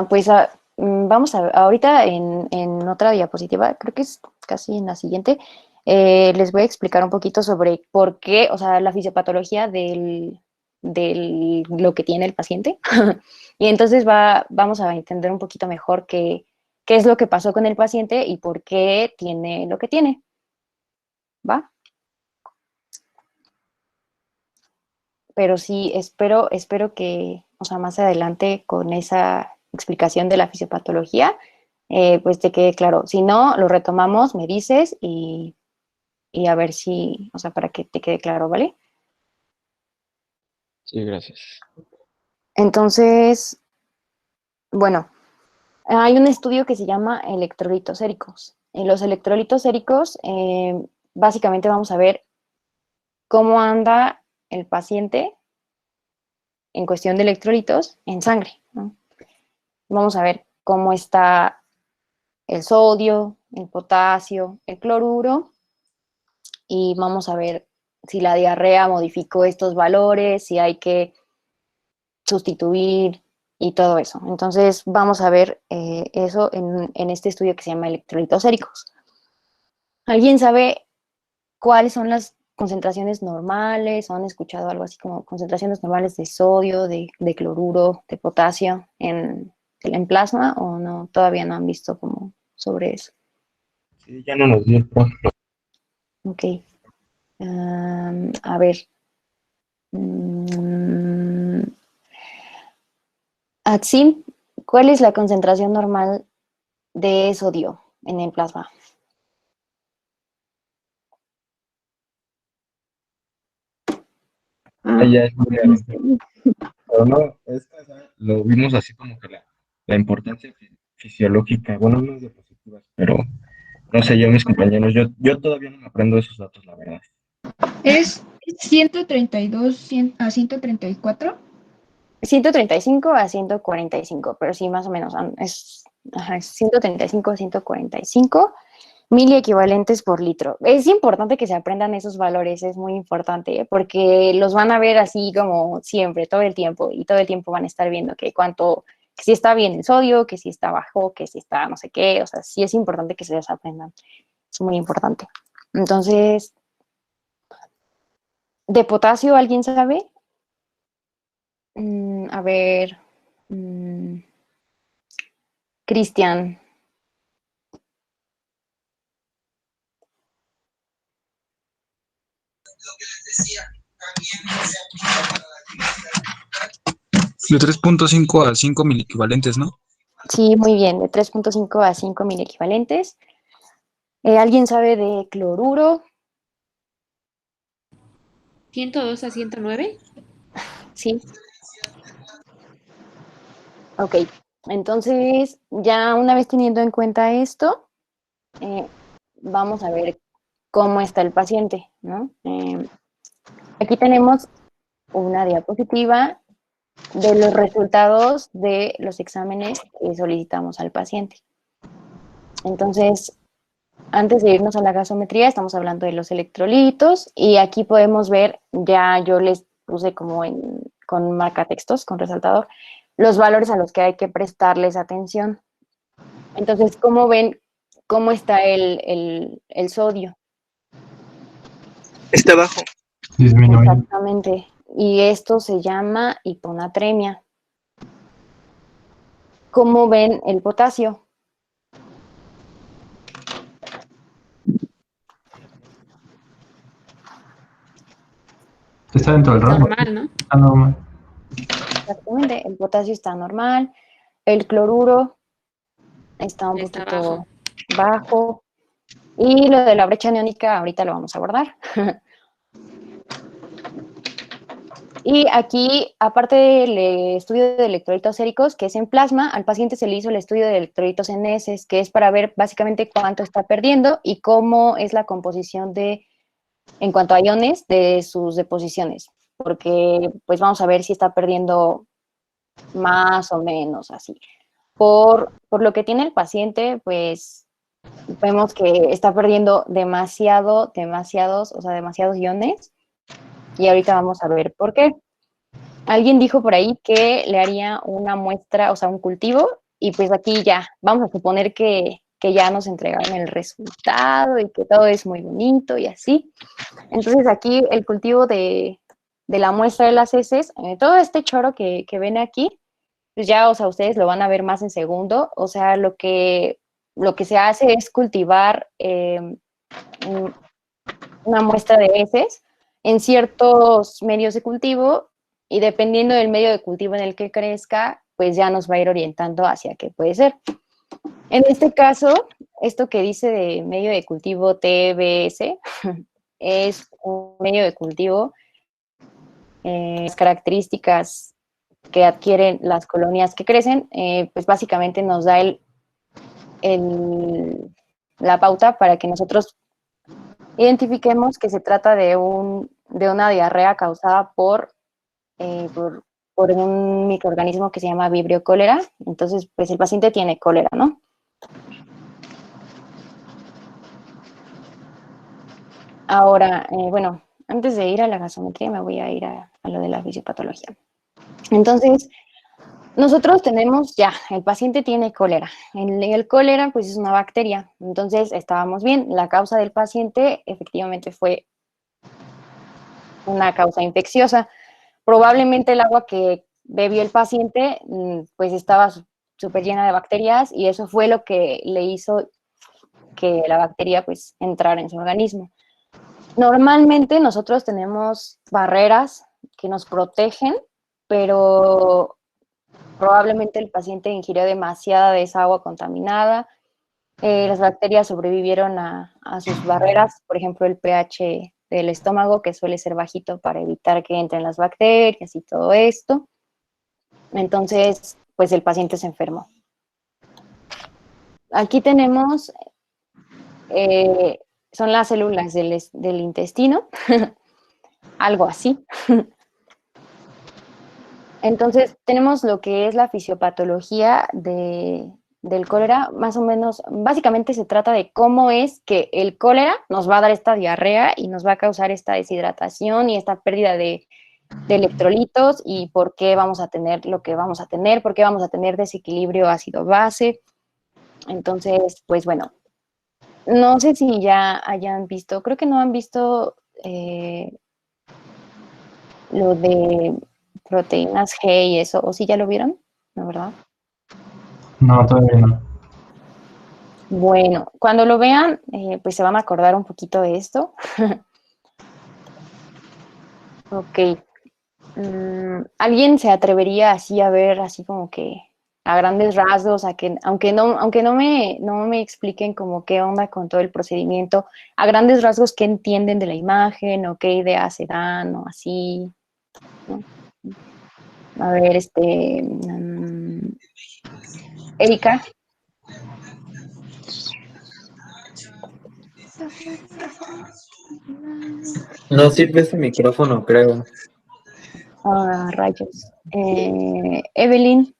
Pues vamos a ver, ahorita en otra diapositiva, creo que es casi en la siguiente, les voy a explicar un poquito sobre por qué, o sea, la fisiopatología de lo que tiene el paciente. Y entonces vamos a entender un poquito mejor qué es lo que pasó con el paciente y por qué tiene lo que tiene. ¿Va? Pero sí, espero que, o sea, más adelante con esa explicación de la fisiopatología, pues te quede claro. Si no, lo retomamos, me dices y a ver si, o sea, para que te quede claro, ¿vale? Sí, gracias. Entonces, bueno, hay un estudio que se llama electrolitos séricos. En los electrolitos séricos, básicamente vamos a ver cómo anda el paciente en cuestión de electrolitos en sangre, ¿no? Vamos a ver cómo está el sodio, el potasio, el cloruro, y vamos a ver si la diarrea modificó estos valores, si hay que sustituir y todo eso. Entonces vamos a ver eso en este estudio que se llama electrolitos séricos. ¿Alguien sabe cuáles son las concentraciones normales? ¿O han escuchado algo así como concentraciones normales de sodio, de cloruro, de potasio en plasma? ¿O no? Todavía no han visto como sobre eso. Sí, ya no nos dio el profe. Ok. A ver. Atsim, ¿cuál es la concentración normal de sodio en el plasma? Ya es muy grande. Pero no, es que lo vimos así como que la importancia fisiológica, bueno, unas diapositivas, pero no sé, yo mis compañeros, yo todavía no me aprendo esos datos, la verdad. Es 132 a 134. 135 a 145, pero sí, más o menos, es 135 a 145 miliequivalentes por litro. Es importante que se aprendan esos valores, es muy importante, porque los van a ver así como siempre, todo el tiempo, y todo el tiempo van a estar viendo que cuánto si está bien el sodio, que si está bajo, que si está no sé qué, o sea, sí es importante que se las aprendan, es muy importante. Entonces, ¿de potasio alguien sabe? A ver, Cristian. De 3.5 a 5 miliequivalentes, ¿no? Sí, muy bien, de 3.5 a 5 mil equivalentes. ¿Alguien sabe de cloruro? 102 a 109. Sí. Ok, entonces ya una vez teniendo en cuenta esto, vamos a ver cómo está el paciente, ¿no? Aquí tenemos una diapositiva de los resultados de los exámenes que solicitamos al paciente. Entonces, antes de irnos a la gasometría, estamos hablando de los electrolitos y aquí podemos ver, ya yo les puse como con marcatextos, con resaltador, los valores a los que hay que prestarles atención. Entonces, ¿cómo ven cómo está el sodio? Está bajo. Disminuye. Exactamente. Y esto se llama hiponatremia. ¿Cómo ven el potasio? Está dentro del rango. Normal, ¿no? Está normal. Exactamente, el potasio está normal, el cloruro está un Está poquito bajo. Y lo de la brecha aniónica ahorita lo vamos a abordar. Y aquí, aparte del estudio de electrolitos séricos, que es en plasma, al paciente se le hizo el estudio de electrolitos en heces, que es para ver básicamente cuánto está perdiendo y cómo es la composición en cuanto a iones, de sus deposiciones. Porque, pues vamos a ver si está perdiendo más o menos así. Por lo que tiene el paciente, pues vemos que está perdiendo demasiados iones. Y ahorita vamos a ver por qué. Alguien dijo por ahí que le haría una muestra, o sea, un cultivo, y pues aquí ya, vamos a suponer que ya nos entregaron el resultado y que todo es muy bonito y así. Entonces aquí el cultivo de la muestra de las heces, todo este choro que ven aquí, pues ya, o sea, ustedes lo van a ver más en segundo, o sea, lo que se hace es cultivar una muestra de heces en ciertos medios de cultivo y dependiendo del medio de cultivo en el que crezca, pues ya nos va a ir orientando hacia qué puede ser. En este caso, esto que dice de medio de cultivo TBS es un medio de cultivo, las características que adquieren las colonias que crecen, pues básicamente nos da la pauta para que nosotros identifiquemos que se trata de una diarrea causada por un microorganismo que se llama Vibrio cólera. Entonces, pues el paciente tiene cólera, ¿no? Ahora, bueno, antes de ir a la gasometría me voy a ir a lo de la fisiopatología. Entonces, nosotros tenemos ya, el paciente tiene cólera. El cólera, pues es una bacteria. Entonces, estábamos bien. La causa del paciente efectivamente fue una causa infecciosa. Probablemente el agua que bebió el paciente, pues estaba súper llena de bacterias y eso fue lo que le hizo que la bacteria, pues, entrara en su organismo. Normalmente nosotros tenemos barreras que nos protegen, pero probablemente el paciente ingirió demasiada de esa agua contaminada. Las bacterias sobrevivieron a sus barreras, por ejemplo, el pH del estómago, que suele ser bajito para evitar que entren las bacterias y todo esto. Entonces, pues el paciente se enfermó. Aquí tenemos, son las células del intestino, algo así. Entonces, tenemos lo que es la fisiopatología del cólera, más o menos, básicamente se trata de cómo es que el cólera nos va a dar esta diarrea y nos va a causar esta deshidratación y esta pérdida de de electrolitos y por qué vamos a tener lo que vamos a tener, por qué vamos a tener desequilibrio ácido-base. Entonces, pues bueno, no sé si ya hayan visto, creo que no han visto lo de proteínas G y eso, o si ya lo vieron, ¿no, verdad? No, todavía no. Bueno, cuando lo vean, pues se van a acordar un poquito de esto. Ok. ¿Alguien se atrevería así a ver, así como que a grandes rasgos, a que, aunque no me expliquen como qué onda con todo el procedimiento, a grandes rasgos qué entienden de la imagen o qué ideas se dan o así, ¿no? A ver, Erika. No sirve ese micrófono, creo. Ah, rayos. Evelyn.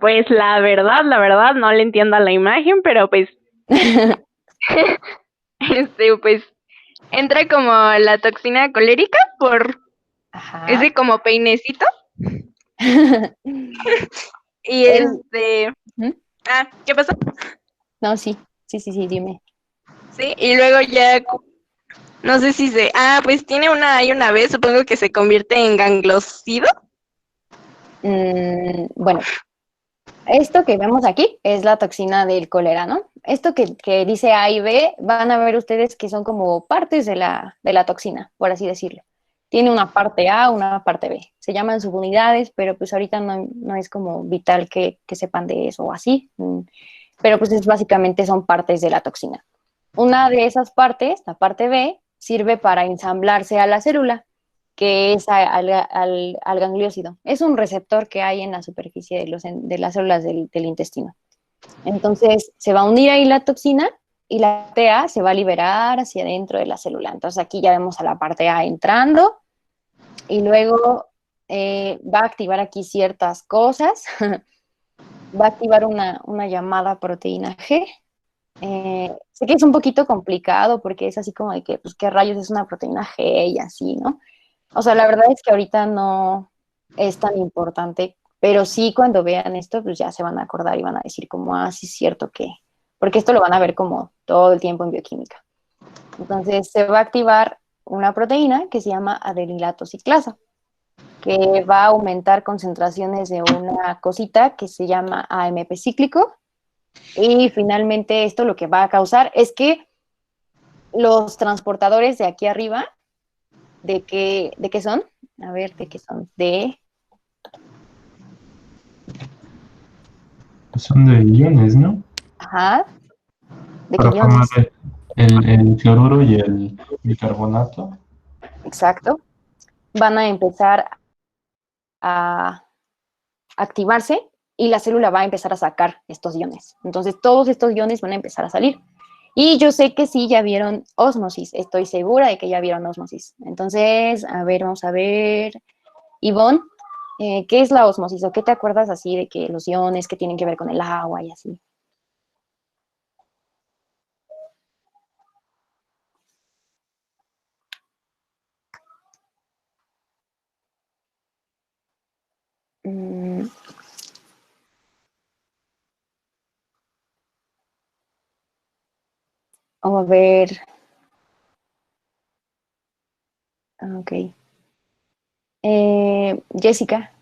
Pues la verdad, no le entiendo a la imagen, pero pues, pues, entra como la toxina colérica por ese como peinecito. Y ¿qué pasó? No, sí, dime. Sí, y luego ya, no sé si pues tiene hay una vez, supongo que se convierte en ganglosido. Bueno, esto que vemos aquí es la toxina del cólera, ¿no? Esto que dice A y B, van a ver ustedes que son como partes de la toxina, por así decirlo. Tiene una parte A, una parte B. Se llaman subunidades, pero pues ahorita no es como vital que sepan de eso o así. Pero pues básicamente son partes de la toxina. Una de esas partes, la parte B, sirve para ensamblarse a la célula, que es al gangliósido. Es un receptor que hay en la superficie de las células del intestino. Entonces, se va a unir ahí la toxina y la parte A se va a liberar hacia adentro de la célula. Entonces, aquí ya vemos a la parte A entrando y luego va a activar aquí ciertas cosas. Va a activar una llamada proteína G. Sé que es un poquito complicado porque es así como de que, pues, ¿qué rayos es una proteína G y así, ¿no? O sea, la verdad es que ahorita no es tan importante, pero sí cuando vean esto, pues ya se van a acordar y van a decir como, sí es cierto que, porque esto lo van a ver como todo el tiempo en bioquímica. Entonces se va a activar una proteína que se llama adenilato ciclasa, que va a aumentar concentraciones de una cosita que se llama AMP cíclico, y finalmente esto lo que va a causar es que los transportadores de aquí arriba, ¿de qué son? A ver, ¿de qué son? Son de iones, ¿no? Ajá. ¿De qué Para formar iones? el cloruro y el bicarbonato. Exacto. Van a empezar a activarse y la célula va a empezar a sacar estos iones. Entonces, todos estos iones van a empezar a salir. Y yo sé que sí, ya vieron ósmosis. Estoy segura de que ya vieron ósmosis. Entonces, a ver, vamos a ver. Ivonne, ¿qué es la ósmosis? ¿O qué te acuerdas así de que los iones que tienen que ver con el agua y así? Vamos a ver. Ok. Jessica.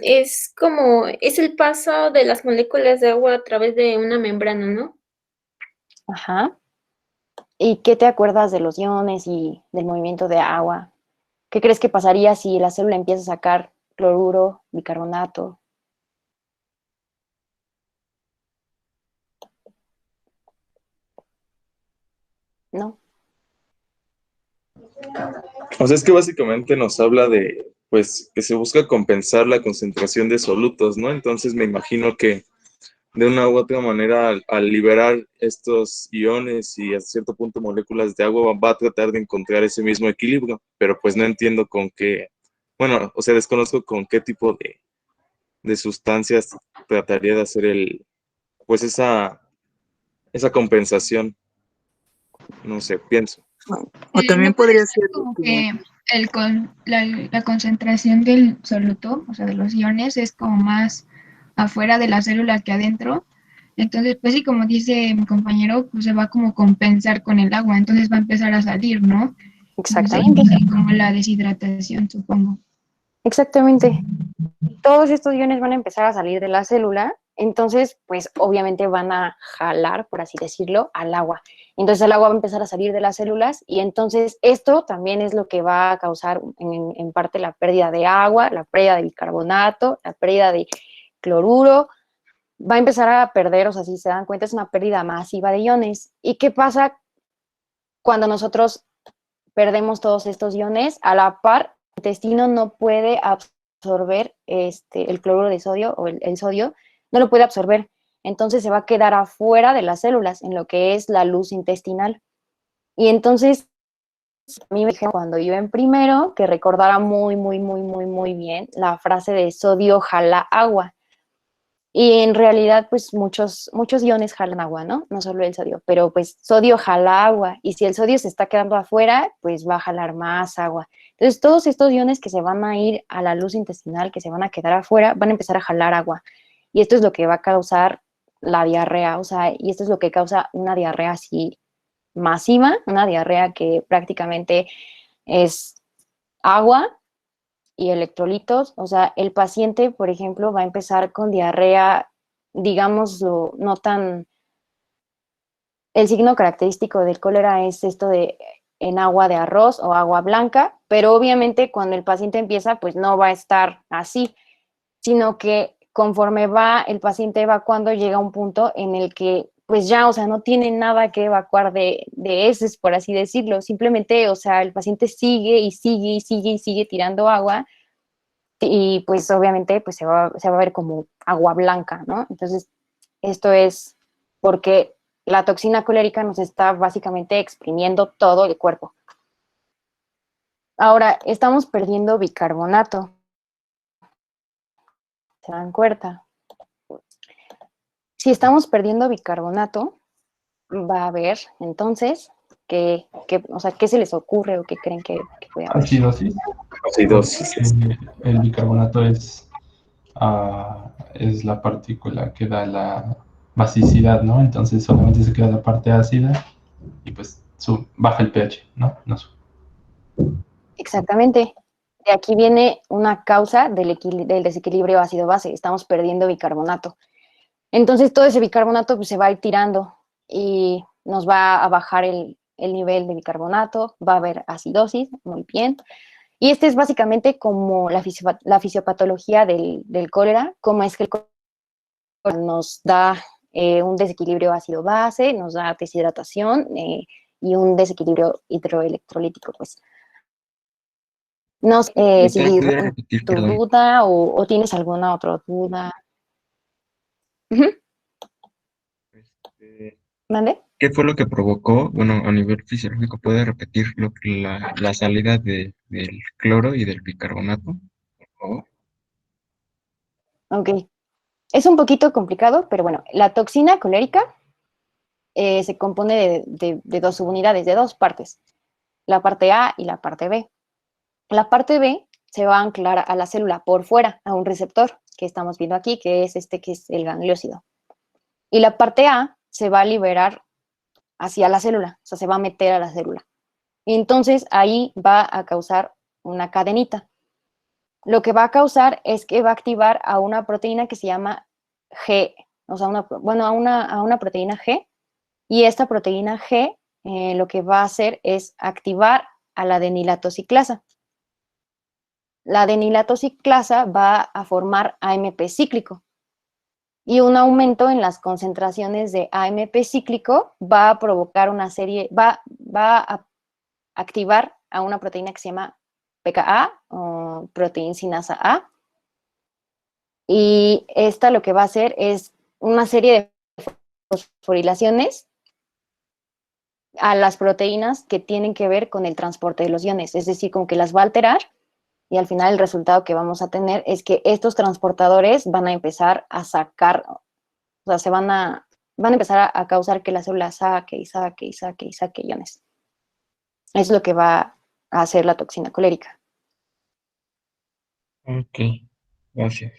Es el paso de las moléculas de agua a través de una membrana, ¿no? Ajá. ¿Y qué te acuerdas de los iones y del movimiento de agua? ¿Qué crees que pasaría si la célula empieza a sacar cloruro, bicarbonato? ¿No? O sea, es que básicamente nos habla de, pues, que se busca compensar la concentración de solutos, ¿no? Entonces me imagino que de una u otra manera, al liberar estos iones y a cierto punto moléculas de agua, va a tratar de encontrar ese mismo equilibrio, pero pues no entiendo con qué, bueno, o sea, desconozco con qué tipo de sustancias trataría de hacer pues esa compensación. No sé, pienso. O también ¿No podría ser ser como como- que la concentración del soluto, o sea, de los iones, es como más afuera de la célula que adentro? Entonces, pues sí, como dice mi compañero, pues se va como a compensar con el agua, entonces va a empezar a salir, ¿no? Exactamente. Entonces, como la deshidratación, supongo. Exactamente. Todos estos iones van a empezar a salir de la célula, entonces, pues obviamente van a jalar, por así decirlo, al agua. Entonces el agua va a empezar a salir de las células y entonces esto también es lo que va a causar en parte la pérdida de agua, la pérdida de bicarbonato, la pérdida de cloruro. Va a empezar a perder, o sea, si se dan cuenta, es una pérdida masiva de iones. ¿Y qué pasa cuando nosotros perdemos todos estos iones? A la par, el intestino no puede absorber el cloruro de sodio o el sodio, no lo puede absorber. Entonces se va a quedar afuera de las células, en lo que es la luz intestinal. Y entonces, a mí me dijeron cuando iba en primero que recordara muy bien la frase de sodio jala agua. Y en realidad, pues muchos iones jalan agua, ¿no? No solo el sodio, pero pues sodio jala agua. Y si el sodio se está quedando afuera, pues va a jalar más agua. Entonces, todos estos iones que se van a ir a la luz intestinal, que se van a quedar afuera, van a empezar a jalar agua. Y esto es lo que va a causar la diarrea, o sea, y esto es lo que causa una diarrea así masiva, una diarrea que prácticamente es agua y electrolitos. O sea, el paciente, por ejemplo, va a empezar con diarrea, digámoslo, no tan... El signo característico del cólera es esto de en agua de arroz o agua blanca, pero obviamente cuando el paciente empieza, pues no va a estar así, sino que conforme va, el paciente evacuando, llega a un punto en el que pues ya, o sea, no tiene nada que evacuar de heces, por así decirlo. Simplemente, o sea, el paciente sigue y sigue y sigue y sigue tirando agua y pues obviamente pues se va a ver como agua blanca, ¿no? Entonces, esto es porque la toxina colérica nos está básicamente exprimiendo todo el cuerpo. Ahora, estamos perdiendo bicarbonato. ¿Se dan cuenta? Si estamos perdiendo bicarbonato, va a haber entonces o sea, ¿qué se les ocurre o qué creen que puede haber? Acidosis. Acidosis. El bicarbonato es la partícula que da la basicidad, ¿no? Entonces solamente se queda la parte ácida y pues baja el pH, ¿no? No sube. Exactamente. De aquí viene una causa del desequilibrio ácido-base. Estamos perdiendo bicarbonato. Entonces todo ese bicarbonato pues, se va a ir tirando y nos va a bajar el nivel de bicarbonato, va a haber acidosis, muy bien. Y este es básicamente como la fisiopatología del cólera, como es que el cólera nos da un desequilibrio ácido-base, nos da deshidratación y un desequilibrio hidroelectrolítico, pues. No sé ¿Me si pudiera repetir, tu perdón? duda o tienes alguna otra duda. Ujú. ¿Mande? ¿Qué fue lo que provocó, bueno, a nivel fisiológico, puede repetir la salida del cloro y del bicarbonato, por favor? Ok. Es un poquito complicado, pero bueno, la toxina colérica se compone de dos subunidades, de dos partes, la parte A y la parte B. La parte B se va a anclar a la célula por fuera, a un receptor que estamos viendo aquí, que es que es el gangliósido. Y la parte A se va a liberar hacia la célula, o sea, se va a meter a la célula. Y entonces ahí va a causar una cadenita. Lo que va a causar es que va a activar a una proteína que se llama G, o sea, a una proteína G, y esta proteína G lo que va a hacer es activar a la adenilatociclasa. La adenilatociclasa va a formar AMP cíclico, y un aumento en las concentraciones de AMP cíclico va a provocar una serie, va a activar a una proteína que se llama PKA o proteincinasa A, y esta lo que va a hacer es una serie de fosforilaciones a las proteínas que tienen que ver con el transporte de los iones, es decir, como que las va a alterar y al final el resultado que vamos a tener es que estos transportadores van a empezar a sacar, o O sea, van a empezar a causar que la célula saque y saque y saque y saque iones. Es lo que va a hacer la toxina colérica. Ok, gracias.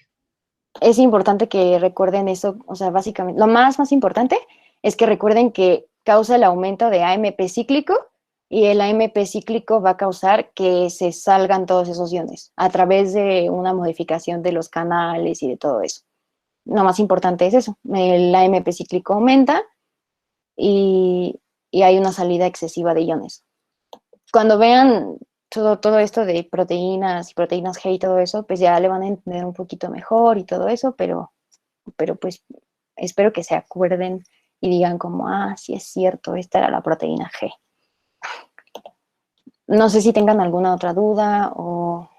Es importante que recuerden eso, o sea, básicamente, lo más importante es que recuerden que causa el aumento de AMP cíclico y el AMP cíclico va a causar que se salgan todos esos iones a través de una modificación de los canales y de todo eso. Lo más importante es eso, el AMP cíclico aumenta y hay una salida excesiva de iones. Cuando vean todo esto de proteínas y proteínas G y todo eso, pues ya le van a entender un poquito mejor y todo eso, pero pues espero que se acuerden y digan como, sí es cierto, esta era la proteína G. No sé si tengan alguna otra duda o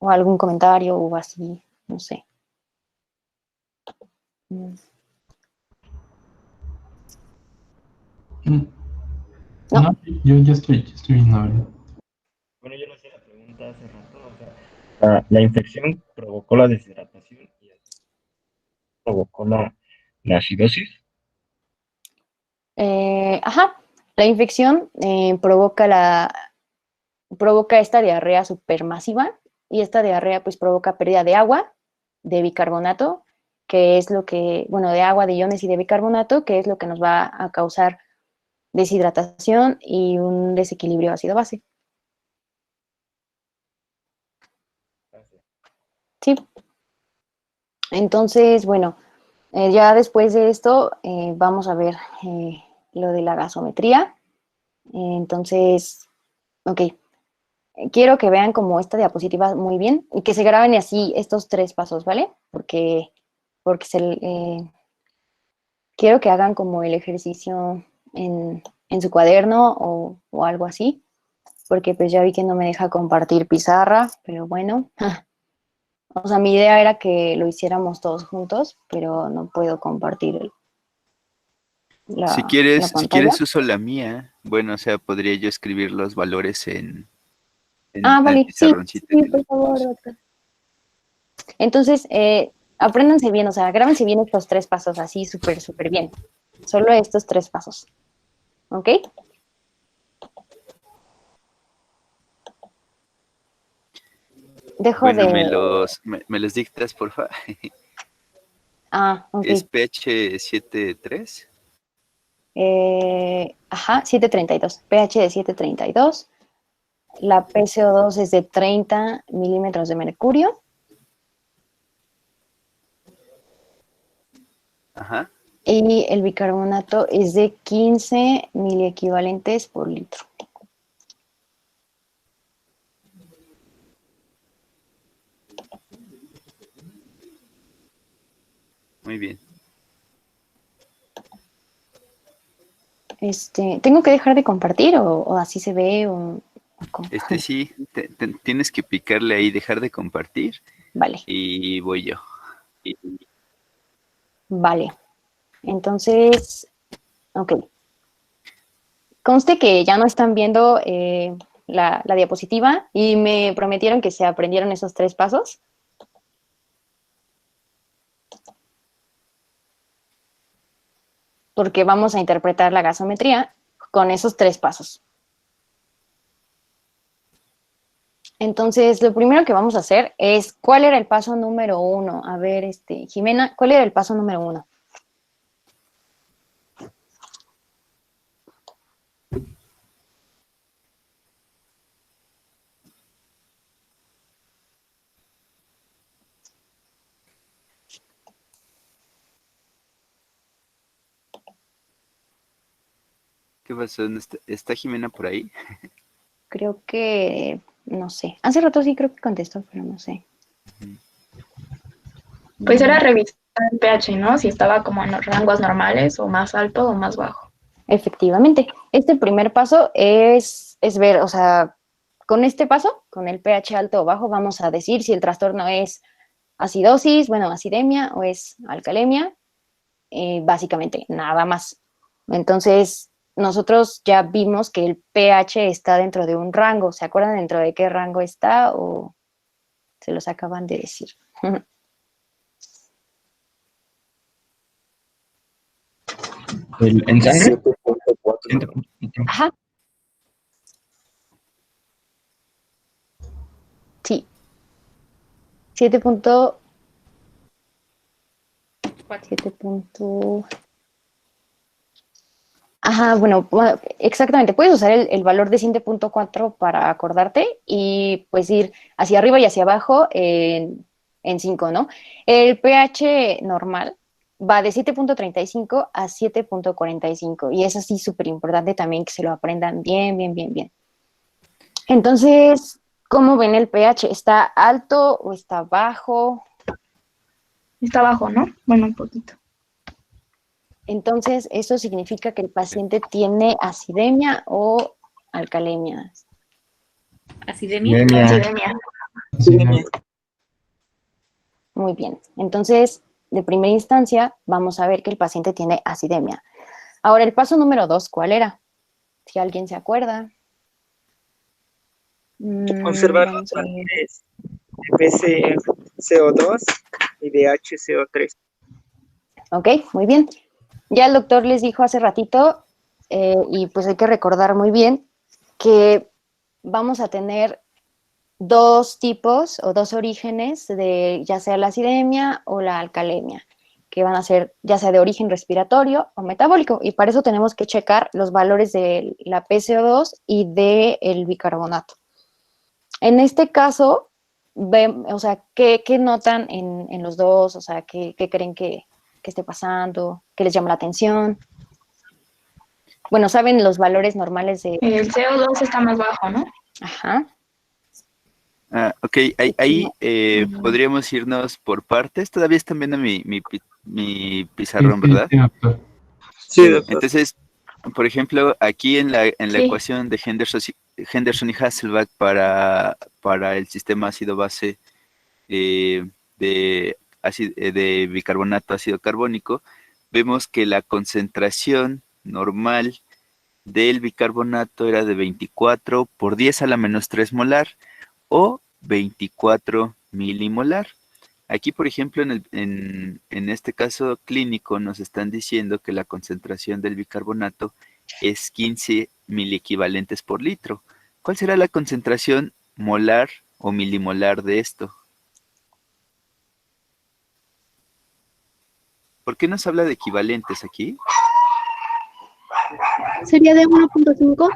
algún comentario o así, no sé. No, yo ya estoy viendo. Bueno, yo le hacía la pregunta hace rato, o sea, la infección provocó la deshidratación y provocó la acidosis. La infección provoca esta diarrea supermasiva y esta diarrea pues provoca pérdida de agua, de bicarbonato, que es lo que, bueno, de agua, de iones y de bicarbonato, que es lo que nos va a causar deshidratación y un desequilibrio ácido-base. Sí. Entonces, bueno, ya después de esto vamos a ver lo de la gasometría. Entonces, ok, quiero que vean como esta diapositiva muy bien y que se graben así estos 3 pasos, ¿vale? Porque quiero que hagan como el ejercicio en su cuaderno o algo así, porque pues ya vi que no me deja compartir pizarra, pero bueno. O sea, mi idea era que lo hiciéramos todos juntos, pero no puedo compartir Si la pantalla. quieres uso la mía. Bueno, o sea, podría yo escribir los valores en el Vale, sí, pizarroncito. por favor, doctor. Entonces, apréndanse bien, o sea, grábense bien estos 3 pasos, así súper bien. Solo estos 3 pasos. ¿Ok? Bueno, me los dictas, porfa. Ok. ¿Es pH 7.3? 732. pH de 732. La PCO2 es de 30 milímetros de mercurio. Ajá. Y el bicarbonato es de 15 miliequivalentes por litro. Muy bien. ¿Tengo que dejar de compartir o así se ve? Sí, tienes que picarle ahí, dejar de compartir. Vale. Y voy yo. Vale. Entonces, ok. Conste que ya no están viendo la diapositiva y me prometieron que se aprendieron esos 3 pasos. Porque vamos a interpretar la gasometría con esos 3 pasos. Entonces, lo primero que vamos a hacer es, ¿cuál era el paso número 1? A ver, Jimena, ¿cuál era el paso número 1? ¿Qué pasó? ¿Está Jimena por ahí? Creo que, no sé. Hace rato sí creo que contestó, pero no sé. Pues era revisar el pH, ¿no? Si estaba como en los rangos normales o más alto o más bajo. Efectivamente. Este primer paso es ver, o sea, con este paso, con el pH alto o bajo, vamos a decir si el trastorno es acidosis, bueno, acidemia o es alcalemia, básicamente, nada más. Entonces, nosotros ya vimos que el pH está dentro de un rango. ¿Se acuerdan dentro de qué rango está o se los acaban de decir? ¿En sangre? 7.4. Ajá. Sí. 7 punto... 7 punto... Ajá, bueno, exactamente. Puedes usar el valor de 7.4 para acordarte y pues ir hacia arriba y hacia abajo en 5, ¿no? El pH normal va de 7.35 a 7.45 y es así súper importante también que se lo aprendan bien, bien, bien, bien. Entonces, ¿cómo ven el pH? ¿Está alto o está bajo? Está bajo, ¿no? Bueno, un poquito. Entonces, eso significa que el paciente tiene acidemia o alcalemia. ¿Acidemia? Acidemia. Muy bien. Entonces, de primera instancia, vamos a ver que el paciente tiene acidemia. Ahora, el paso número 2, ¿cuál era? Si alguien se acuerda. Observar Vamos los a ver. valores de PCO2 y de HCO3. Ok, muy bien. Ya el doctor les dijo hace ratito, y pues hay que recordar muy bien, que vamos a tener dos tipos o dos orígenes de ya sea la acidemia o la alcalemia, que van a ser ya sea de origen respiratorio o metabólico, y para eso tenemos que checar los valores de la PCO2 y del bicarbonato. En este caso, o sea, ¿qué notan en los dos? O sea, ¿qué creen que esté pasando? ¿Qué les llama la atención? Bueno, saben los valores normales de... El CO2 está más bajo, ¿no? Ajá. Ok, ahí podríamos irnos por partes. Todavía están viendo mi pizarrón, ¿verdad? Sí, doctor. Sí, doctor. Entonces, por ejemplo, aquí en la Sí. ecuación de Henderson y Hasselbalch para el sistema ácido-base de bicarbonato ácido carbónico, vemos que la concentración normal del bicarbonato era de 24 por 10 a la menos 3 molar o 24 milimolar. Aquí, por ejemplo, en este caso clínico nos están diciendo que la concentración del bicarbonato es 15 miliequivalentes por litro. ¿Cuál será la concentración molar o milimolar de esto? ¿Por qué nos habla de equivalentes aquí? ¿Sería de 1.5?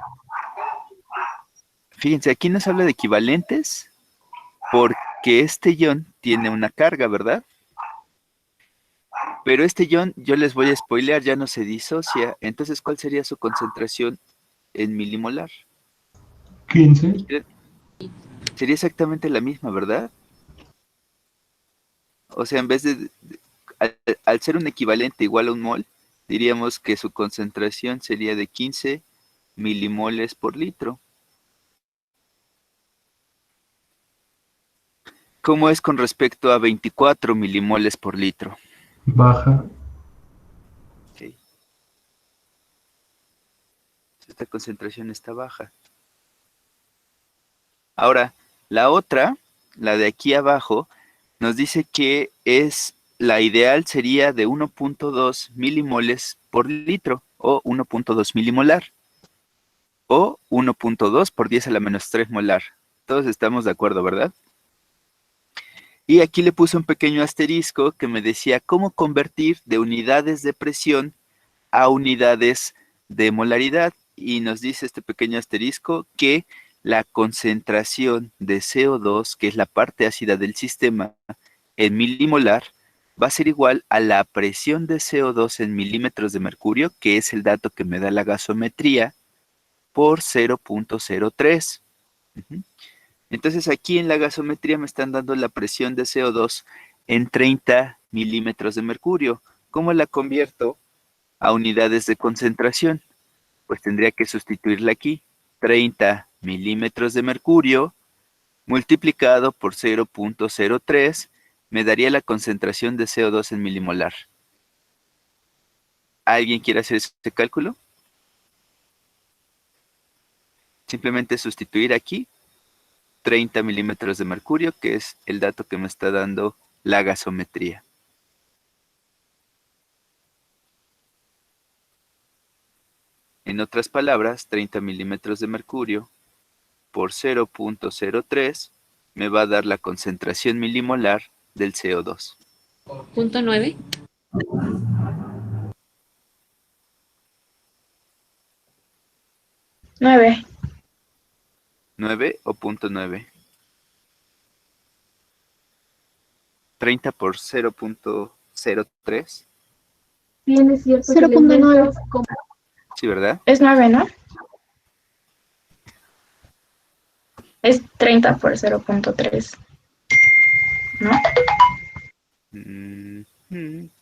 Fíjense, aquí nos habla de equivalentes porque este ion tiene una carga, ¿verdad? Pero este ion, yo les voy a spoilear, ya no se disocia. Entonces, ¿cuál sería su concentración en milimolar? 15. Sería exactamente la misma, ¿verdad? O sea, en vez de al ser un equivalente igual a un mol, diríamos que su concentración sería de 15 milimoles por litro. ¿Cómo es con respecto a 24 milimoles por litro? Baja. Okay. Esta concentración está baja. Ahora, la otra, la de aquí abajo, nos dice que la ideal sería de 1.2 milimoles por litro o 1.2 milimolar o 1.2 por 10 a la menos 3 molar. Todos estamos de acuerdo, ¿verdad? Y aquí le puse un pequeño asterisco que me decía cómo convertir de unidades de presión a unidades de molaridad. Y nos dice este pequeño asterisco que la concentración de CO2, que es la parte ácida del sistema, en milimolar, va a ser igual a la presión de CO2 en milímetros de mercurio, que es el dato que me da la gasometría, por 0.03. Entonces aquí en la gasometría me están dando la presión de CO2 en 30 milímetros de mercurio. ¿Cómo la convierto a unidades de concentración? Pues tendría que sustituirla aquí. 30 milímetros de mercurio multiplicado por 0.03 me daría la concentración de CO2 en milimolar. ¿Alguien quiere hacer este cálculo? Simplemente sustituir aquí 30 milímetros de mercurio, que es el dato que me está dando la gasometría. En otras palabras, 30 milímetros de mercurio por 0.03 me va a dar la concentración milimolar del CO2. Punto 9. Nueve. 9 o punto 9. 30 por 0.03. Bien, es cierto. 0.9. Sí, ¿verdad? Es 9, ¿no? Es 30 por 0.3. ¿No?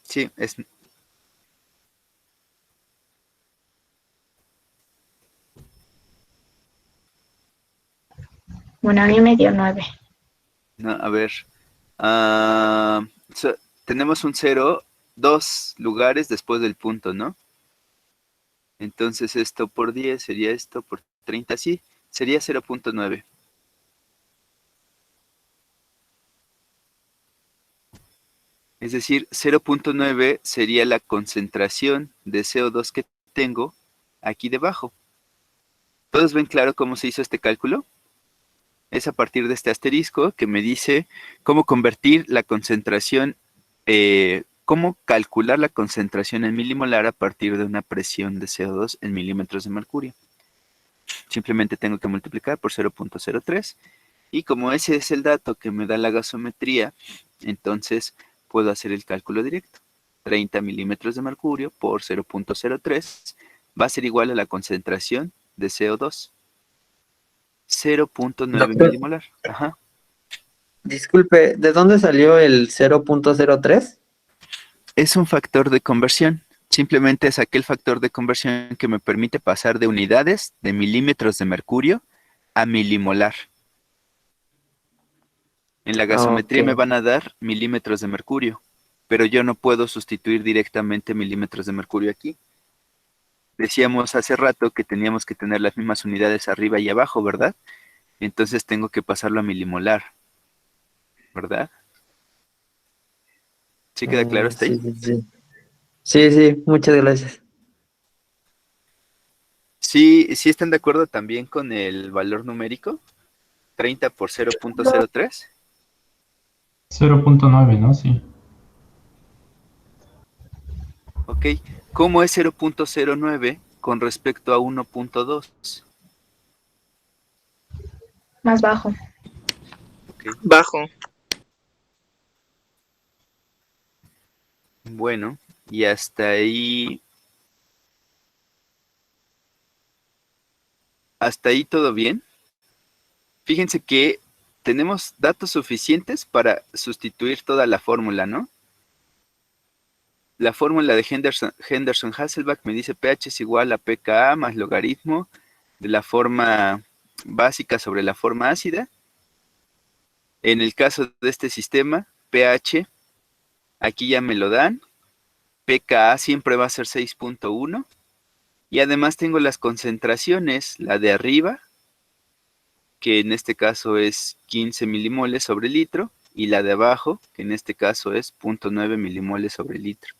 Sí, es... Bueno, a mí me dio 9. No, a ver. Tenemos un 0, 2 lugares después del punto, ¿no? Entonces esto por 10 sería esto por 30, sí, sería 0.9. Es decir, 0.9 sería la concentración de CO2 que tengo aquí debajo. ¿Todos ven claro cómo se hizo este cálculo? Es a partir de este asterisco que me dice cómo convertir la concentración, cómo calcular la concentración en milimolar a partir de una presión de CO2 en milímetros de mercurio. Simplemente tengo que multiplicar por 0.03 y como ese es el dato que me da la gasometría, entonces puedo hacer el cálculo directo. 30 milímetros de mercurio por 0.03 va a ser igual a la concentración de CO2. 0.9 Doctor, milimolar. Ajá. disculpe, ¿de dónde salió el 0.03? Es un factor de conversión. Simplemente saqué el factor de conversión que me permite pasar de unidades de milímetros de mercurio a milimolar. En la gasometría me van a dar milímetros de mercurio, pero yo no puedo sustituir directamente milímetros de mercurio aquí. Decíamos hace rato que teníamos que tener las mismas unidades arriba y abajo, ¿verdad? Entonces tengo que pasarlo a milimolar, ¿verdad? ¿Sí queda claro hasta ahí? Sí. Sí, muchas gracias. Sí, ¿sí están de acuerdo también con el valor numérico? 30 por 0.03. 0.9, ¿no? Sí. Ok. ¿Cómo es 0.09 con respecto a 1.2? Más bajo. Okay. Bajo. Bueno, y hasta ahí... ¿Hasta ahí todo bien? Fíjense que tenemos datos suficientes para sustituir toda la fórmula, ¿no? La fórmula de Henderson-Hasselbalch me dice pH es igual a pKa más logaritmo de la forma básica sobre la forma ácida. En el caso de este sistema, pH, aquí ya me lo dan. pKa siempre va a ser 6.1. Y además tengo las concentraciones, la de arriba, que en este caso es 15 milimoles sobre litro, y la de abajo, que en este caso es 0.9 milimoles sobre litro.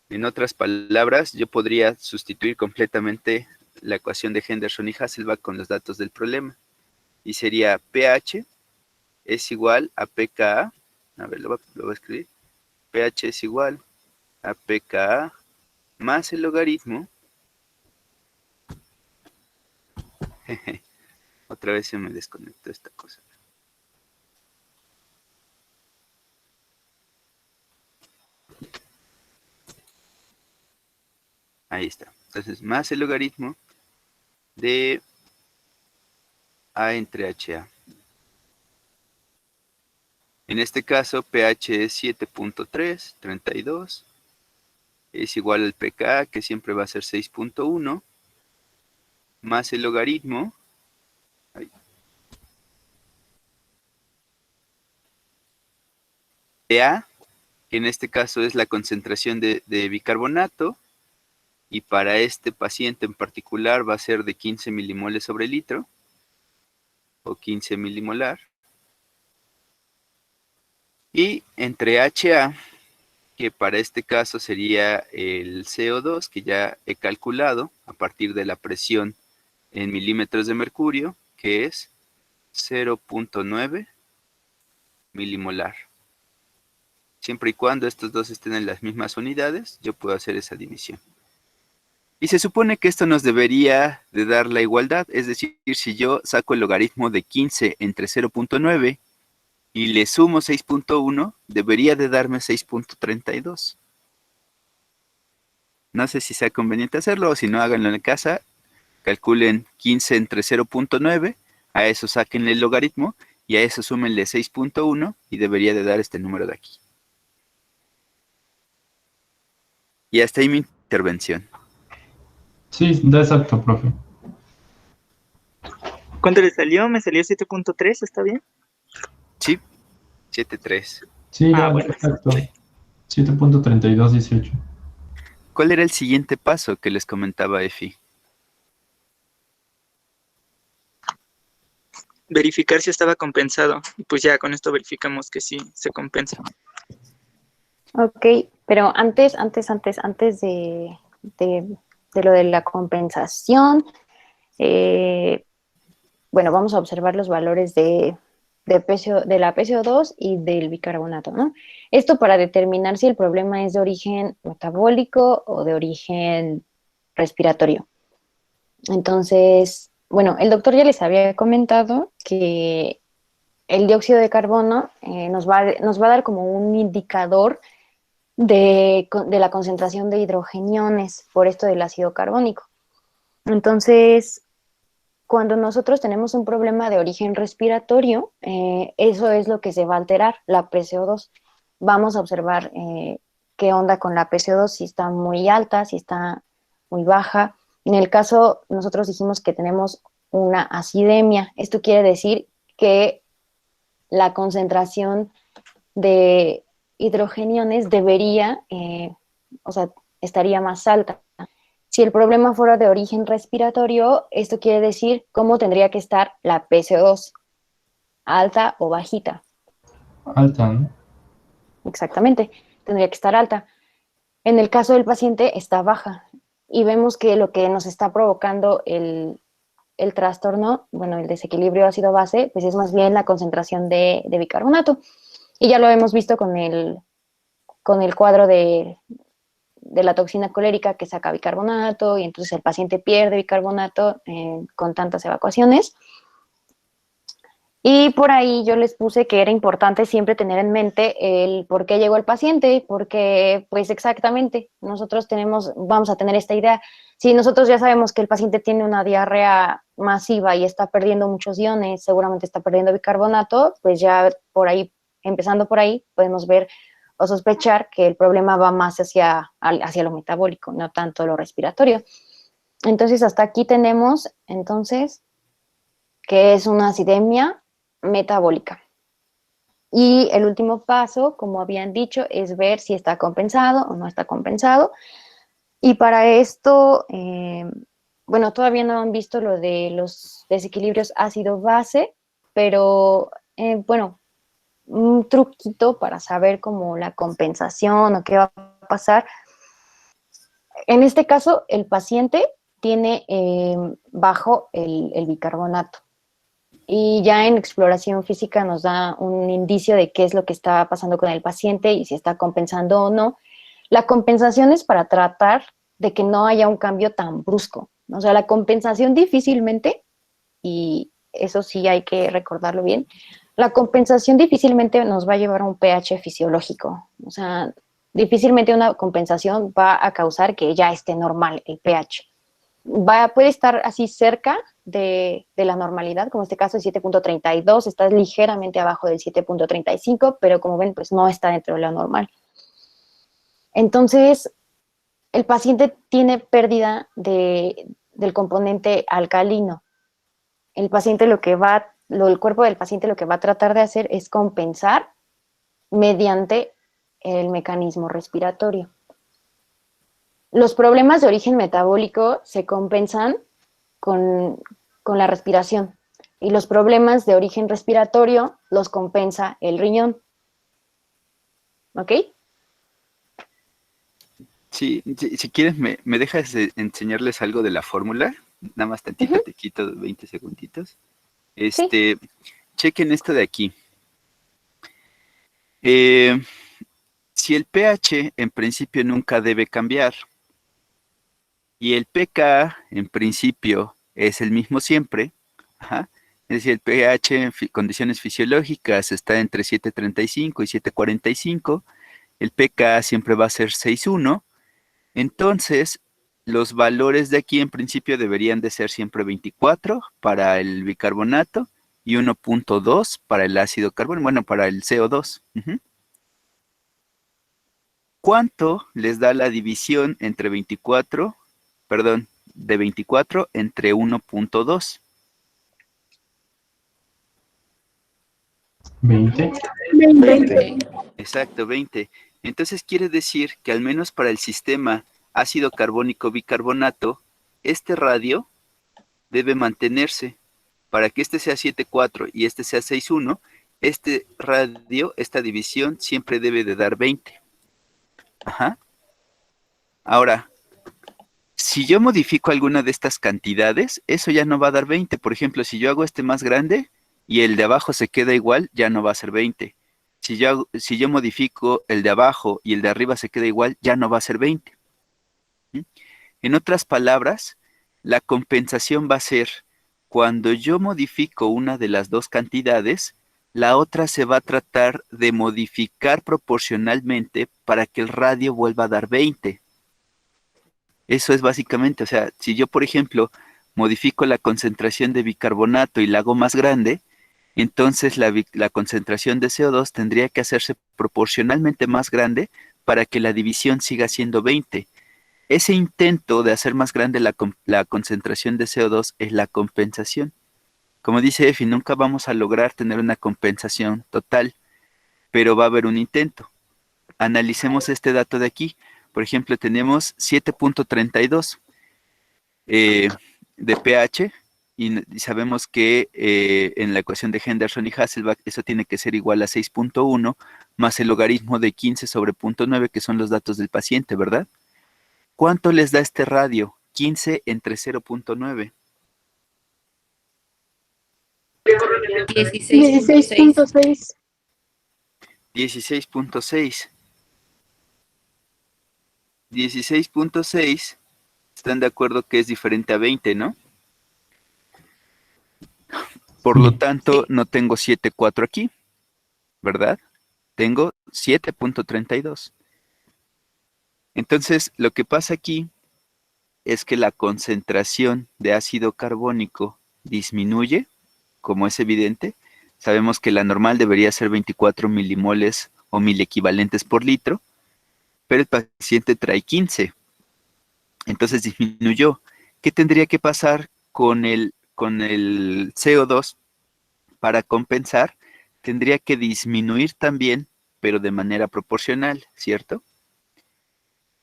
En otras palabras, yo podría sustituir completamente la ecuación de Henderson y Hasselbalch con los datos del problema. Y sería pH es igual a pKa, a ver, lo voy a escribir. pH es igual a pKa más el logaritmo. Otra vez se me desconectó esta cosa. Ahí está. Entonces, más el logaritmo de A entre HA. En este caso, pH es 7.3, 32. Es igual al pKa, que siempre va a ser 6.1. Más el logaritmo. De A, que en este caso es la concentración de bicarbonato. Y para este paciente en particular va a ser de 15 milimoles sobre litro. O 15 milimolar. Y entre HA que para este caso sería el CO2, que ya he calculado a partir de la presión en milímetros de mercurio, que es 0.9 milimolar. Siempre y cuando estos dos estén en las mismas unidades, yo puedo hacer esa división. Y se supone que esto nos debería de dar la igualdad, es decir, si yo saco el logaritmo de 15 entre 0.9 y le sumo 6.1, debería de darme 6.32. No sé si sea conveniente hacerlo, o si no, háganlo en casa. Calculen 15 entre 0.9, a eso sáquenle el logaritmo, y a eso súmenle 6.1, y debería de dar este número de aquí. Y hasta ahí mi intervención. Sí, da exacto, profe. ¿Cuánto le salió? Me salió 7.3, ¿está bien? Sí, 7.3. Sí, da bueno. exacto. 7.3218. ¿Cuál era el siguiente paso que les comentaba Efi? Verificar si estaba compensado. Y pues ya con esto verificamos que sí se compensa. Ok, pero antes de lo de la compensación, bueno, vamos a observar los valores de la PCO2 y del bicarbonato, ¿no? Esto para determinar si el problema es de origen metabólico o de origen respiratorio. Entonces, bueno, el doctor ya les había comentado que el dióxido de carbono nos va a dar como un indicador de la concentración de hidrogeniones por esto del ácido carbónico. Entonces, cuando nosotros tenemos un problema de origen respiratorio, eso es lo que se va a alterar, la PCO2. Vamos a observar qué onda con la PCO2, si está muy alta, si está muy baja. En el caso, nosotros dijimos que tenemos una acidemia. Esto quiere decir que la concentración de hidrogeniones debería, estaría más alta. Si el problema fuera de origen respiratorio, esto quiere decir cómo tendría que estar la PCO2, alta o bajita. Alta, ¿no? Exactamente, tendría que estar alta. En el caso del paciente está baja y vemos que lo que nos está provocando el trastorno, bueno, el desequilibrio ácido-base, pues es más bien la concentración de bicarbonato. Y ya lo hemos visto con el cuadro de la toxina colérica que saca bicarbonato y entonces el paciente pierde bicarbonato con tantas evacuaciones. Y por ahí yo les puse que era importante siempre tener en mente el por qué llegó el paciente, porque pues exactamente nosotros vamos a tener esta idea. Si nosotros ya sabemos que el paciente tiene una diarrea masiva y está perdiendo muchos iones, seguramente está perdiendo bicarbonato, pues ya por ahí, empezando por ahí, podemos ver o sospechar que el problema va más hacia lo metabólico, no tanto lo respiratorio. Entonces, hasta aquí tenemos, entonces, que es una acidemia metabólica. Y el último paso, como habían dicho, es ver si está compensado o no está compensado. Y para esto, bueno, todavía no han visto lo de los desequilibrios ácido-base, pero bueno, un truquito para saber cómo la compensación o qué va a pasar. En este caso, el paciente tiene bajo el bicarbonato. Y ya en exploración física nos da un indicio de qué es lo que está pasando con el paciente y si está compensando o no. La compensación es para tratar de que no haya un cambio tan brusco. O sea, la compensación difícilmente, y eso sí hay que recordarlo bien, la compensación difícilmente nos va a llevar a un pH fisiológico. O sea, difícilmente una compensación va a causar que ya esté normal el pH. Puede estar así cerca de la normalidad, como en este caso el 7.32, está ligeramente abajo del 7.35, pero como ven, pues no está dentro de lo normal. Entonces, el paciente tiene pérdida del componente alcalino. El cuerpo del paciente lo que va a tratar de hacer es compensar mediante el mecanismo respiratorio. Los problemas de origen metabólico se compensan con la respiración y los problemas de origen respiratorio los compensa el riñón. ¿Ok? Sí, si quieres, me dejas enseñarles algo de la fórmula. Nada más tantito, te quito 20 segunditos. Chequen esto de aquí. Si el pH en principio nunca debe cambiar y el pK en principio es el mismo siempre, ajá, es decir, el pH en condiciones fisiológicas está entre 7.35 y 7.45, el pK siempre va a ser 6.1, entonces los valores de aquí en principio deberían de ser siempre 24 para el bicarbonato y 1.2 para el ácido carbónico, bueno, para el CO2. ¿Cuánto les da la división entre 24, perdón, de 24 entre 1.2? 20. 20. Exacto, 20. Entonces quiere decir que al menos para el sistema ácido carbónico bicarbonato, este radio debe mantenerse. Para que este sea 7.4 y este sea 6.1, este radio, esta división, siempre debe de dar 20. Ajá. Ahora, si yo modifico alguna de estas cantidades, eso ya no va a dar 20. Por ejemplo, si yo hago este más grande y el de abajo se queda igual, ya no va a ser 20. Si yo modifico el de abajo y el de arriba se queda igual, ya no va a ser 20. ¿Mm? En otras palabras, la compensación va a ser cuando yo modifico una de las dos cantidades, la otra se va a tratar de modificar proporcionalmente para que el radio vuelva a dar 20. Eso es básicamente, o sea, si yo, por ejemplo, modifico la concentración de bicarbonato y la hago más grande, entonces la concentración de CO2 tendría que hacerse proporcionalmente más grande para que la división siga siendo 20. Ese intento de hacer más grande la concentración de CO2 es la compensación. Como dice Efi, nunca vamos a lograr tener una compensación total, pero va a haber un intento. Analicemos este dato de aquí. Por ejemplo, tenemos 7.32 de pH y sabemos que en la ecuación de Henderson y Hasselbalch eso tiene que ser igual a 6.1 más el logaritmo de 15 sobre 0.9, que son los datos del paciente, ¿verdad? ¿Cuánto les da este radio? 15 entre 0.9. 16.6. 16.6. 16.6. Están de acuerdo que es diferente a 20, ¿no? Por lo tanto, no tengo 7.4 aquí, ¿verdad? Tengo 7.32. Entonces, lo que pasa aquí es que la concentración de ácido carbónico disminuye, como es evidente. Sabemos que la normal debería ser 24 milimoles o equivalentes por litro, pero el paciente trae 15. Entonces disminuyó. ¿Qué tendría que pasar con el CO2 para compensar? Tendría que disminuir también, pero de manera proporcional, ¿cierto?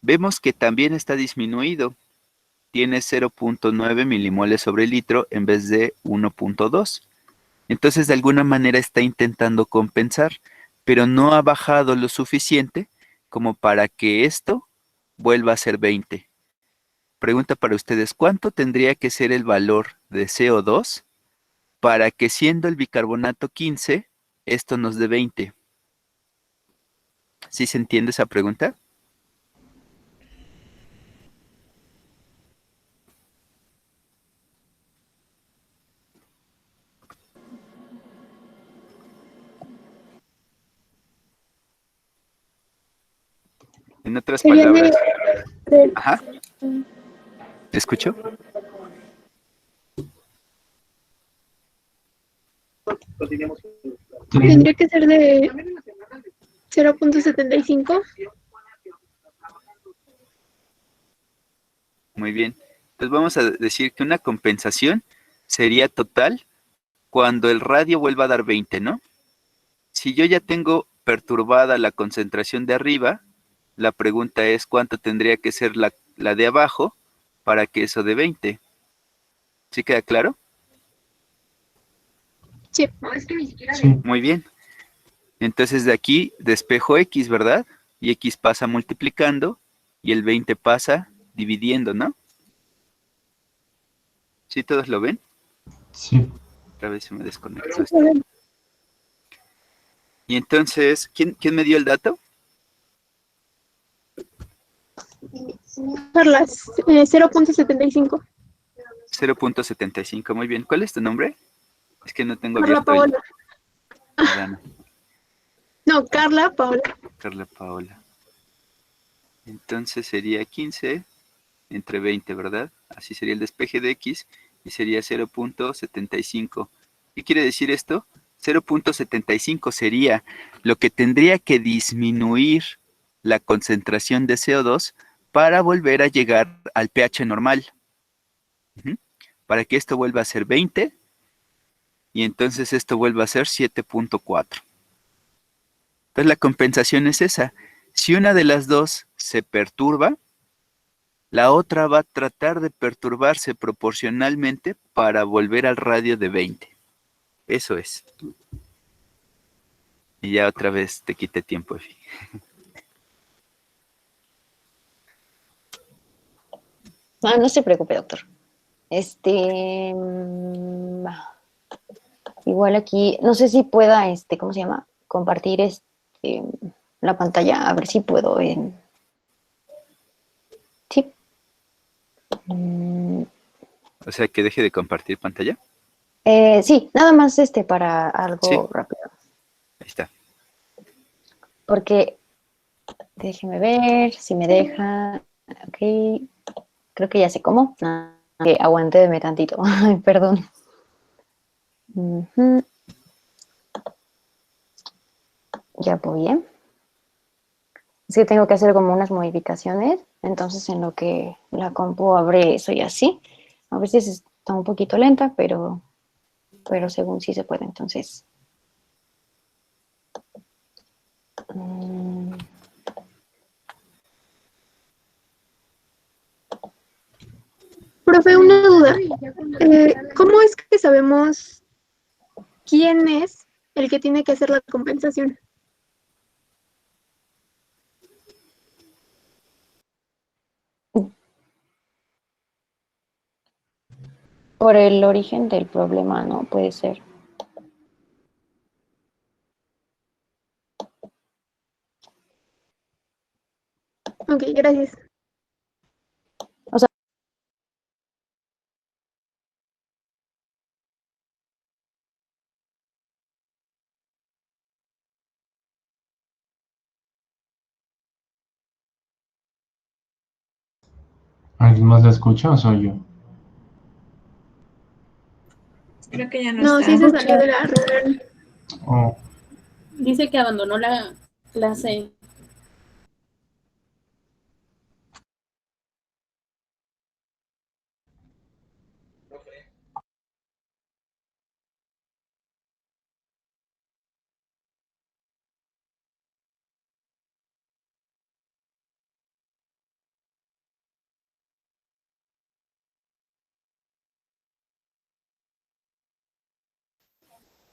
Vemos que también está disminuido. Tiene 0.9 milimoles sobre litro en vez de 1.2. Entonces, de alguna manera está intentando compensar, pero no ha bajado lo suficiente como para que esto vuelva a ser 20. Pregunta para ustedes, ¿cuánto tendría que ser el valor de CO2 para que siendo el bicarbonato 15, esto nos dé 20? ¿Sí se entiende esa pregunta? En otras palabras. Ajá. ¿Te escucho? Tendría que ser de 0.75. Muy bien. Entonces vamos a decir que una compensación sería total cuando el radio vuelva a dar 20, ¿no? Si yo ya tengo perturbada la concentración de arriba, la pregunta es cuánto tendría que ser la de abajo para que eso dé 20. ¿Sí queda claro? Sí. Muy bien. Entonces de aquí despejo X, ¿verdad? Y X pasa multiplicando y el 20 pasa dividiendo, ¿no? ¿Sí todos lo ven? Sí. Otra vez se me desconectó esto. Y entonces, ¿quién me dio el dato? Carla, 0.75. 0.75, muy bien. ¿Cuál es tu nombre? Es que no tengo Carla abierto el... Paola. Perdón, No, Carla Paola. Carla Paola. Entonces sería 15 entre 20, ¿verdad? Así sería el despeje de X y sería 0.75. ¿Qué quiere decir esto? 0.75 sería lo que tendría que disminuir la concentración de CO2 para volver a llegar al pH normal. Para que esto vuelva a ser 20 y entonces esto vuelva a ser 7.4. Entonces la compensación es esa. Si una de las dos se perturba, la otra va a tratar de perturbarse proporcionalmente para volver al radio de 20. Eso es. Y ya otra vez te quité tiempo, Efi. No se preocupe, doctor. Igual aquí, no sé si pueda, ¿cómo se llama? Compartir la pantalla, a ver si puedo. Sí. O sea, que deje de compartir pantalla. Sí, nada más para algo Sí. rápido. Ahí está. Porque, déjeme ver si me deja. Ok, creo que ya sé cómo. Que aguánteme tantito. Ay, perdón. Ujú. Ya voy, ¿eh? Es que tengo que hacer como unas modificaciones, entonces en lo que la compu abre eso y así. A veces está un poquito lenta, pero según sí se puede, entonces. Profe, una duda. ¿Cómo es que sabemos quién es el que tiene que hacer la compensación? Por el origen del problema, ¿no? Puede ser. Ok, gracias. O sea, ¿alguien más la escucha o soy yo? Creo que ya no No, está. sí se salió de la reunión. Oh, Dice que abandonó la clase.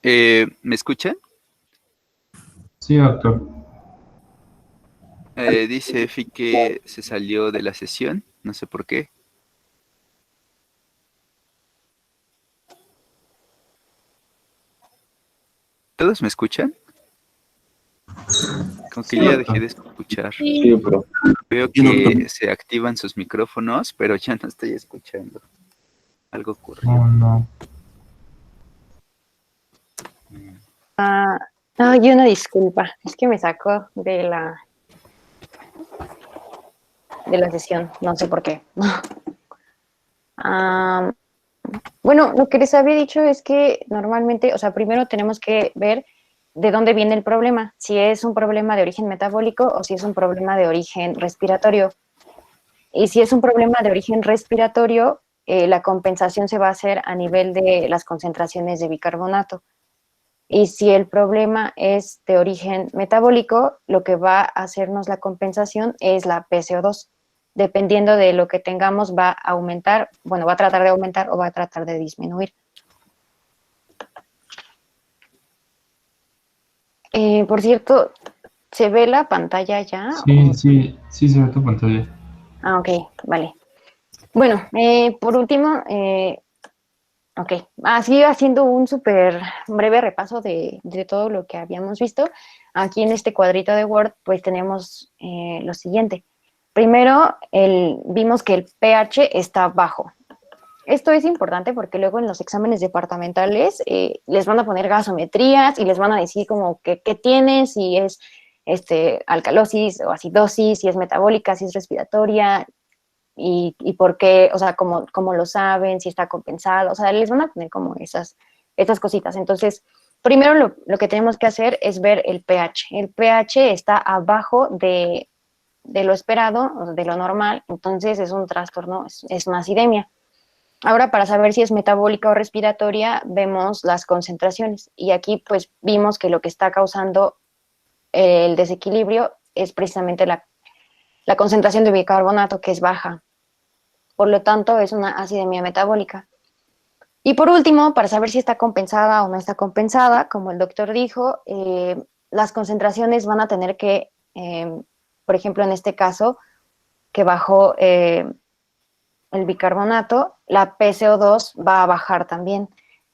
¿Me escuchan? sí, doctor. Dice Efi que se salió de la sesión, no sé por qué. ¿Todos me escuchan? Como que Sí, ya doctor. dejé de escuchar. Sí, bro. Veo que se activan sus micrófonos, pero ya no estoy escuchando. Algo ocurrió. Oh, no. y una disculpa, es que me sacó de la sesión, no sé por qué. Bueno, lo que les había dicho es que normalmente, o sea, primero tenemos que ver de dónde viene el problema, si es un problema de origen metabólico o si es un problema de origen respiratorio. Y si es un problema de origen respiratorio, la compensación se va a hacer a nivel de las concentraciones de bicarbonato. Y si el problema es de origen metabólico, lo que va a hacernos la compensación es la PCO2. Dependiendo de lo que tengamos, va a aumentar, bueno, va a tratar de aumentar o va a tratar de disminuir. Por cierto, ¿se ve la pantalla ya? Sí, sí, sí se ve tu pantalla. Ah, ok, vale. Bueno, por último, ok, así haciendo un súper breve repaso de todo lo que habíamos visto. Aquí en este cuadrito de Word, pues tenemos lo siguiente. Primero, vimos que el pH está bajo. Esto es importante porque luego en los exámenes departamentales les van a poner gasometrías y les van a decir como que qué tiene, si es alcalosis o acidosis, si es metabólica, si es respiratoria y por qué, o sea, cómo lo saben, si está compensado, o sea, les van a poner como esas cositas. Entonces, primero lo que tenemos que hacer es ver el pH. El pH está abajo de lo esperado, o de lo normal, entonces es un trastorno, es una acidemia. Ahora, para saber si es metabólica o respiratoria, vemos las concentraciones. Y aquí, pues, vimos que lo que está causando el desequilibrio es precisamente la concentración de bicarbonato, que es baja. Por lo tanto, es una acidemia metabólica. Y por último, para saber si está compensada o no está compensada, como el doctor dijo, las concentraciones van a tener que, por ejemplo, en este caso, que bajó el bicarbonato, la PCO2 va a bajar también.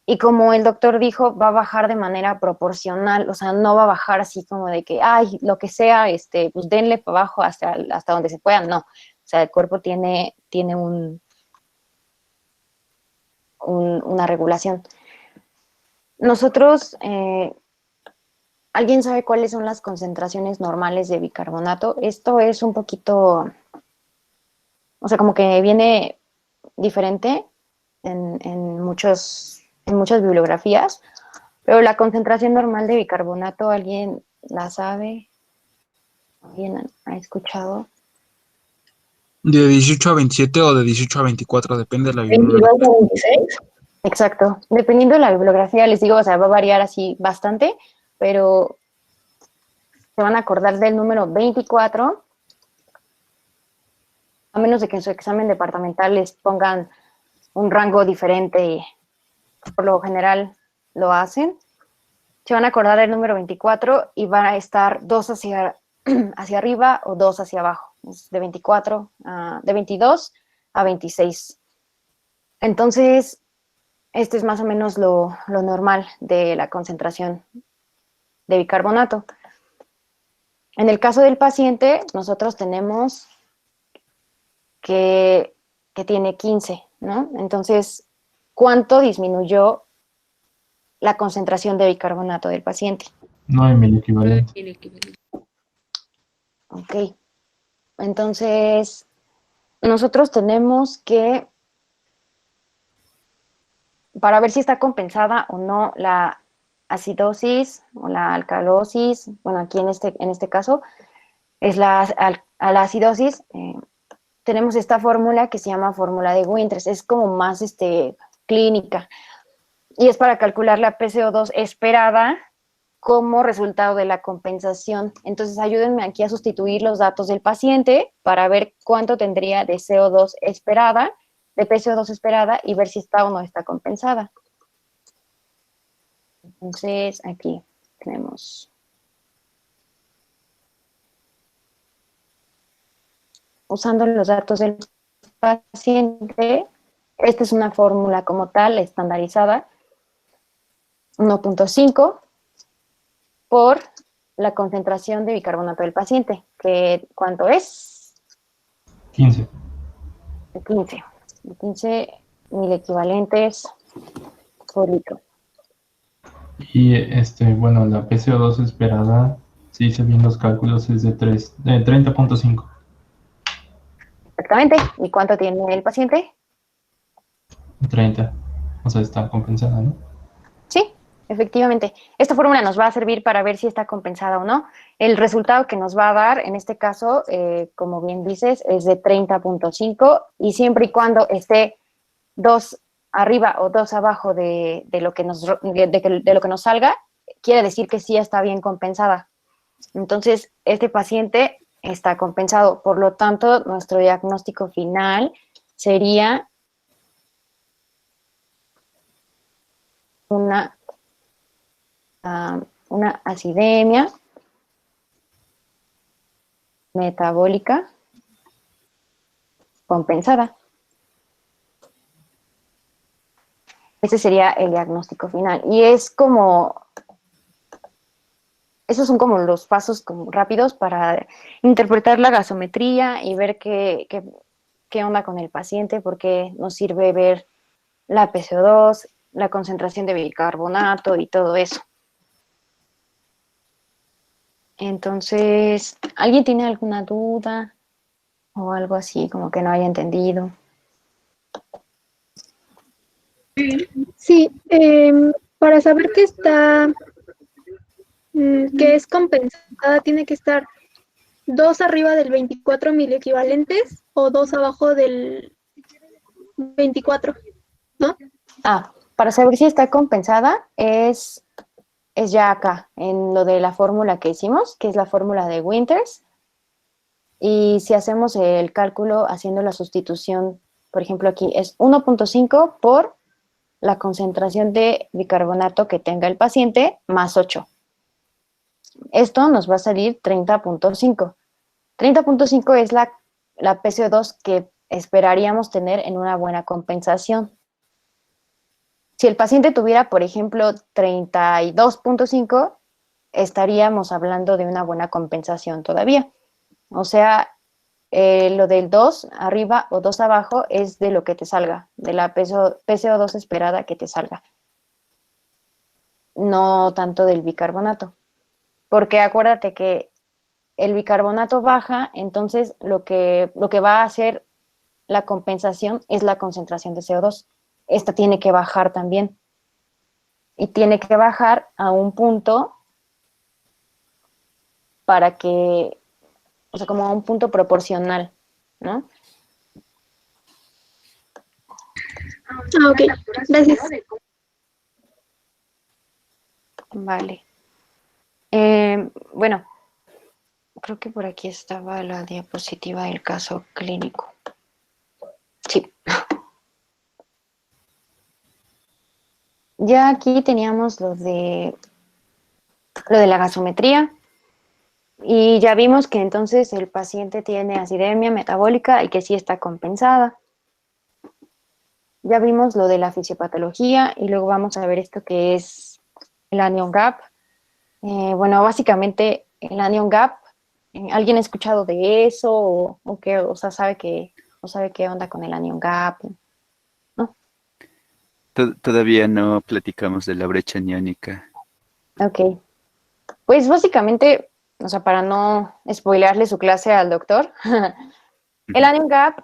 Y como el doctor dijo, va a bajar de manera proporcional, o sea, no va a bajar así como de que, ay, lo que sea, pues denle para abajo hasta donde se pueda, no. O sea, el cuerpo tiene una regulación. Nosotros, ¿alguien sabe cuáles son las concentraciones normales de bicarbonato? Esto es un poquito, o sea, como que viene diferente en muchas bibliografías, pero la concentración normal de bicarbonato, ¿alguien la sabe? ¿Alguien ha escuchado? De 18 a 27 o de 18 a 24, depende de la 22 bibliografía. a 26. Exacto. Dependiendo de la bibliografía, les digo, o sea, va a variar así bastante, pero se van a acordar del número 24, a menos de que en su examen departamental les pongan un rango diferente y por lo general lo hacen. Se van a acordar del número 24 y van a estar 2 hacia arriba o 2 hacia abajo. Es de 22 a 26. Entonces, este es más o menos lo normal de la concentración de bicarbonato. En el caso del paciente, nosotros tenemos que tiene 15, ¿no? Entonces, ¿cuánto disminuyó la concentración de bicarbonato del paciente? 9.000 equivalente. Ok. Entonces, nosotros tenemos que, para ver si está compensada o no la acidosis o la alcalosis, bueno, aquí en este caso es la acidosis, tenemos esta fórmula que se llama fórmula de Winters, es como más clínica, y es para calcular la PCO2 esperada como resultado de la compensación. Entonces, ayúdenme aquí a sustituir los datos del paciente para ver cuánto tendría de CO2 esperada, de PCO2 esperada, y ver si está o no está compensada. Entonces, aquí tenemos. Usando los datos del paciente, esta es una fórmula como tal, estandarizada, 1.5 por la concentración de bicarbonato del paciente, que ¿cuánto es? 15. 15 mil equivalentes por litro. Y bueno, la PCO2 esperada, si hice bien los cálculos, es de 30.5. Exactamente. ¿Y cuánto tiene el paciente? 30. O sea, está compensada, ¿no? Sí, efectivamente. Esta fórmula nos va a servir para ver si está compensada o no. El resultado que nos va a dar, en este caso, como bien dices, es de 30.5 y siempre y cuando esté 2 arriba o 2 abajo de lo que nos salga, quiere decir que sí está bien compensada. Entonces, este paciente está compensado. Por lo tanto, nuestro diagnóstico final sería una acidemia metabólica compensada. Ese sería el diagnóstico final. Y es como, esos son como los pasos como rápidos para interpretar la gasometría y ver qué onda con el paciente, porque nos sirve ver la PCO2, la concentración de bicarbonato y todo eso. Entonces, ¿alguien tiene alguna duda o algo así como que no haya entendido? Sí, para saber que que es compensada, tiene que estar 2 arriba del 24 miliequivalentes o 2 abajo del 24, ¿no? Para saber si está compensada es ya acá, en lo de la fórmula que hicimos, que es la fórmula de Winters. Y si hacemos el cálculo haciendo la sustitución, por ejemplo aquí es 1.5 por la concentración de bicarbonato que tenga el paciente más 8. Esto nos va a salir 30.5. 30.5 es la PCO2 que esperaríamos tener en una buena compensación. Si el paciente tuviera, por ejemplo, 32.5, estaríamos hablando de una buena compensación todavía. O sea, lo del 2 arriba o 2 abajo es de lo que te salga, de la PCO2 esperada que te salga. No tanto del bicarbonato. Porque acuérdate que el bicarbonato baja, entonces lo que va a hacer la compensación es la concentración de CO2. Esta tiene que bajar también. Y tiene que bajar a un punto para que, o sea, como a un punto proporcional, ¿no? Ok, gracias. Vale. Bueno, creo que por aquí estaba la diapositiva del caso clínico. Sí. Ya aquí teníamos lo de la gasometría y ya vimos que entonces el paciente tiene acidemia metabólica y que sí está compensada. Ya vimos lo de la fisiopatología y luego vamos a ver esto que es el anion gap. Bueno, básicamente el anion gap, ¿alguien ha escuchado de eso o qué, o sea, sabe qué onda con el anion gap? Todavía no platicamos de la brecha aniónica. Ok. Pues básicamente, o sea, para no spoilearle su clase al doctor, el anion gap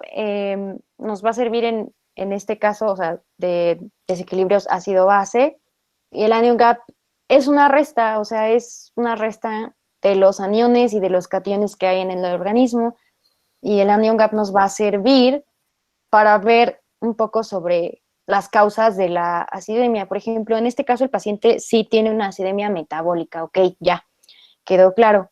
nos va a servir en este caso, o sea, de desequilibrios ácido-base, y el anion gap es una resta, o sea, es una resta de los aniones y de los cationes que hay en el organismo, y el anion gap nos va a servir para ver un poco sobre las causas de la acidemia. Por ejemplo, en este caso el paciente sí tiene una acidemia metabólica, ok, ya, quedó claro.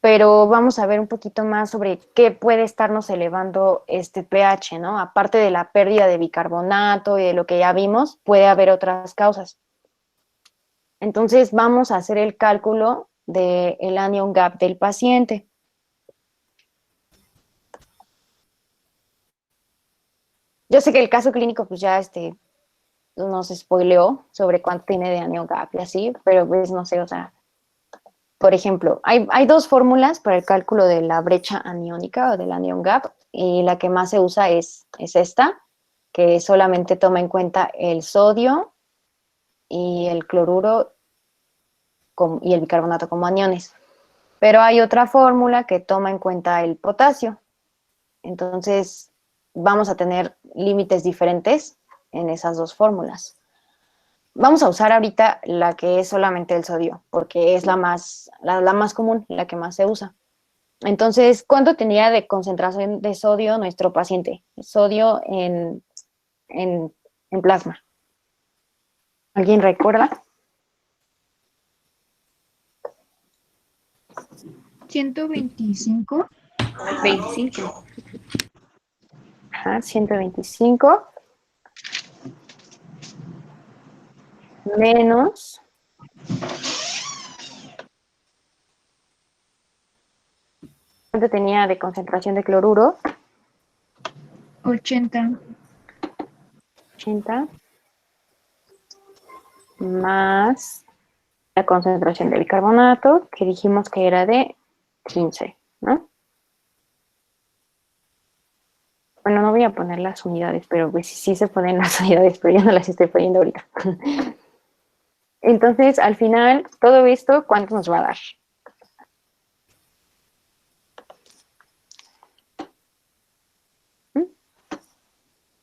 Pero vamos a ver un poquito más sobre qué puede estarnos elevando este pH, ¿no? Aparte de la pérdida de bicarbonato y de lo que ya vimos, puede haber otras causas. Entonces vamos a hacer el cálculo del anion gap del paciente. Yo sé que el caso clínico pues ya nos spoileó sobre cuánto tiene de anion gap y así, pero pues no sé, o sea, por ejemplo, hay dos fórmulas para el cálculo de la brecha aniónica o del anion gap, y la que más se usa es esta, que solamente toma en cuenta el sodio y el cloruro y el bicarbonato como aniones. Pero hay otra fórmula que toma en cuenta el potasio. Entonces, vamos a tener límites diferentes en esas dos fórmulas. Vamos a usar ahorita la que es solamente el sodio, porque es la más común, la que más se usa. Entonces, ¿cuánto tenía de concentración de sodio nuestro paciente? Sodio en plasma. ¿Alguien recuerda? 125. 25. Ajá, 125. Menos. ¿Cuánto tenía de concentración de cloruro? 80. 80 más la concentración del bicarbonato, que dijimos que era de 15, ¿no? Bueno, no voy a poner las unidades, pero pues sí se ponen las unidades, pero yo no las estoy poniendo ahorita. Entonces, al final, todo esto, ¿cuánto nos va a dar?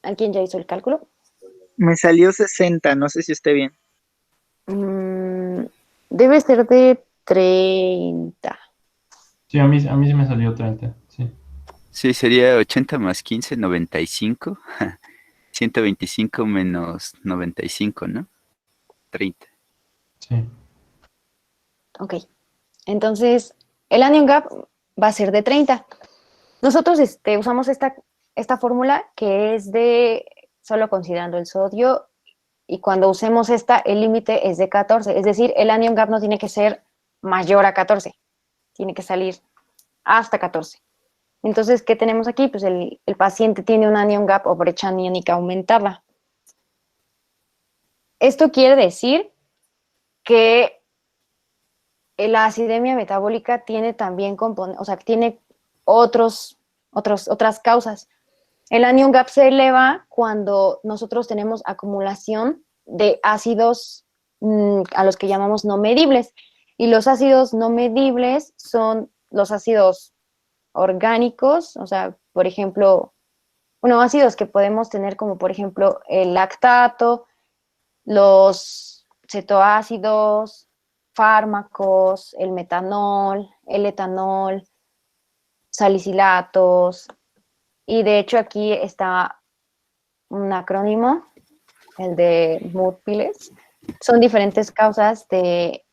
¿Alguien ya hizo el cálculo? Me salió 60, no sé si esté bien. Debe ser de 30. Sí, a mí sí me salió 30, sí. Sí, sería 80 más 15, 95. 125 menos 95, ¿no? 30. Sí. Ok. Entonces, el anion gap va a ser de 30. Nosotros usamos esta fórmula que es de solo considerando el sodio, y cuando usemos esta, el límite es de 14. Es decir, el anion gap no tiene que ser mayor a 14. Tiene que salir hasta 14. Entonces, ¿qué tenemos aquí? Pues el paciente tiene un anion gap o brecha aniónica aumentada. Esto quiere decir que la acidemia metabólica tiene también o sea, tiene otras causas. El anion gap se eleva cuando nosotros tenemos acumulación de ácidos a los que llamamos no medibles. Y los ácidos no medibles son los ácidos orgánicos, o sea, por ejemplo, ácidos que podemos tener como por ejemplo el lactato, los cetoácidos, fármacos, el metanol, el etanol, salicilatos, y de hecho aquí está un acrónimo, el de MUDPILES. Son diferentes causas de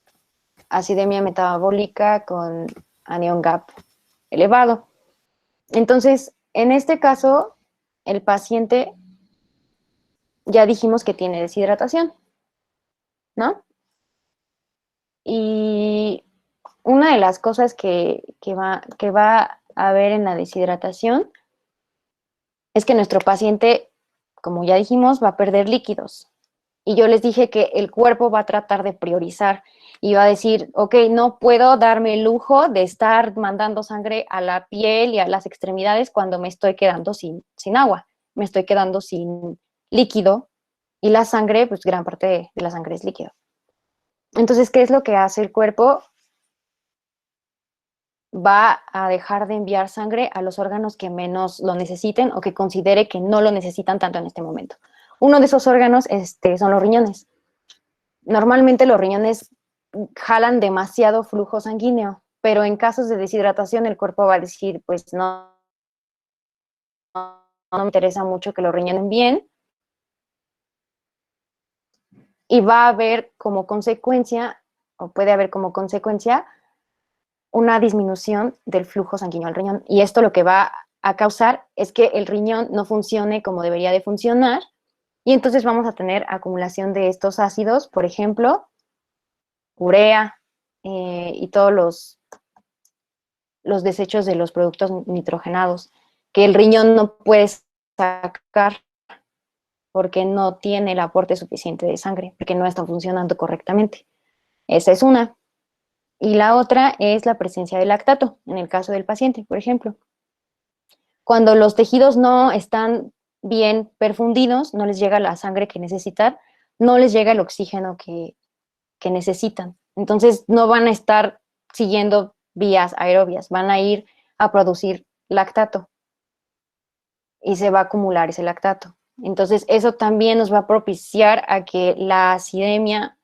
acidemia metabólica con anion gap elevado. Entonces, en este caso, el paciente ya dijimos que tiene deshidratación, ¿no? Y una de las cosas que va a haber en la deshidratación es que nuestro paciente, como ya dijimos, va a perder líquidos. Y yo les dije que el cuerpo va a tratar de priorizar y va a decir, ok, no puedo darme el lujo de estar mandando sangre a la piel y a las extremidades cuando me estoy quedando sin agua, me estoy quedando sin líquido, y la sangre, pues gran parte de la sangre es líquido. Entonces, ¿qué es lo que hace el cuerpo? Va a dejar de enviar sangre a los órganos que menos lo necesiten o que considere que no lo necesitan tanto en este momento. Uno de esos órganos son los riñones. Normalmente los riñones jalan demasiado flujo sanguíneo, pero en casos de deshidratación el cuerpo va a decir, pues no me interesa mucho que los riñones bien, y va a haber como consecuencia, o puede haber como consecuencia, una disminución del flujo sanguíneo al riñón. Y esto lo que va a causar es que el riñón no funcione como debería de funcionar, y entonces vamos a tener acumulación de estos ácidos, por ejemplo, urea y todos los desechos de los productos nitrogenados, que el riñón no puede sacar porque no tiene el aporte suficiente de sangre, porque no están funcionando correctamente. Esa es una. Y la otra es la presencia de lactato, en el caso del paciente, por ejemplo. Cuando los tejidos no están bien perfundidos, no les llega la sangre que necesitan, no les llega el oxígeno que necesitan. Entonces no van a estar siguiendo vías aerobias, van a ir a producir lactato y se va a acumular ese lactato. Entonces eso también nos va a propiciar a que la acidemia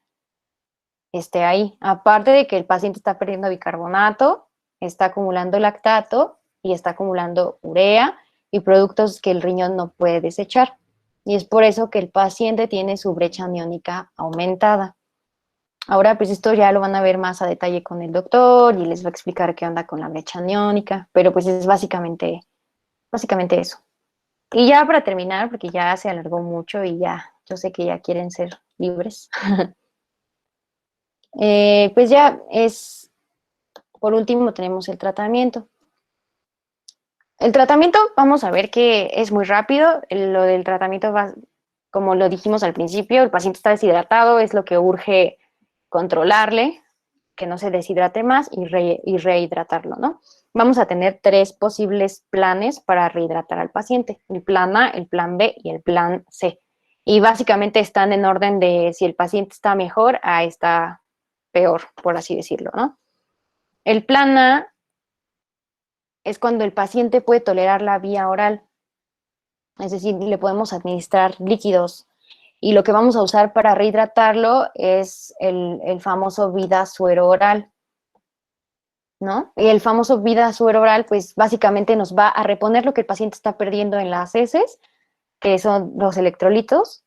esté ahí. Aparte de que el paciente está perdiendo bicarbonato, está acumulando lactato y está acumulando urea y productos que el riñón no puede desechar. Y es por eso que el paciente tiene su brecha aniónica aumentada. Ahora, pues esto ya lo van a ver más a detalle con el doctor y les va a explicar qué onda con la brecha aniónica, pero pues es básicamente eso. Y ya para terminar, porque ya se alargó mucho y ya, yo sé que ya quieren ser libres, pues ya por último tenemos el tratamiento. El tratamiento, vamos a ver que es muy rápido. Lo del tratamiento va, como lo dijimos al principio, el paciente está deshidratado, es lo que urge controlarle, que no se deshidrate más y rehidratarlo, ¿no? Vamos a tener 3 posibles planes para rehidratar al paciente: el plan A, el plan B y el plan C. Y básicamente están en orden de si el paciente está mejor a está peor, por así decirlo, ¿no? El plan A es cuando el paciente puede tolerar la vía oral, es decir, le podemos administrar líquidos. Y lo que vamos a usar para rehidratarlo es el famoso Vida Suero Oral, ¿no? Y el famoso Vida Suero Oral, pues básicamente nos va a reponer lo que el paciente está perdiendo en las heces, que son los electrolitos,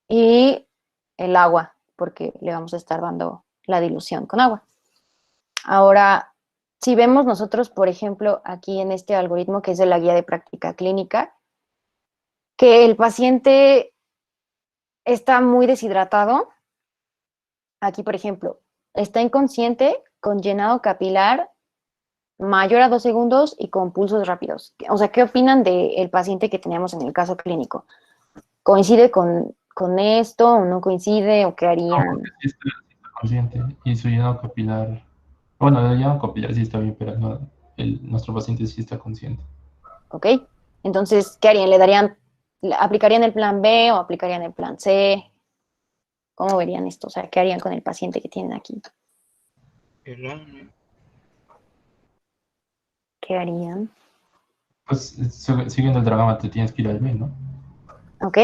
y el agua, porque le vamos a estar dando la dilución con agua. Ahora, si vemos nosotros, por ejemplo, aquí en este algoritmo que es de la guía de práctica clínica, que el paciente está muy deshidratado, aquí, por ejemplo, está inconsciente con llenado capilar mayor a 2 segundos y con pulsos rápidos. O sea, ¿qué opinan del paciente que teníamos en el caso clínico? ¿Coincide con esto o no coincide o qué harían? Sí está consciente y su llenado capilar, bueno, el llenado capilar sí está bien, pero no, nuestro paciente sí está consciente. ¿Ok? Entonces, ¿qué harían? ¿Aplicarían el plan B o aplicarían el plan C? ¿Cómo verían esto? O sea, ¿qué harían con el paciente que tienen aquí? ¿Qué harían? Pues siguiendo el dragama te tienes que ir al B, ¿no? ¿Ok?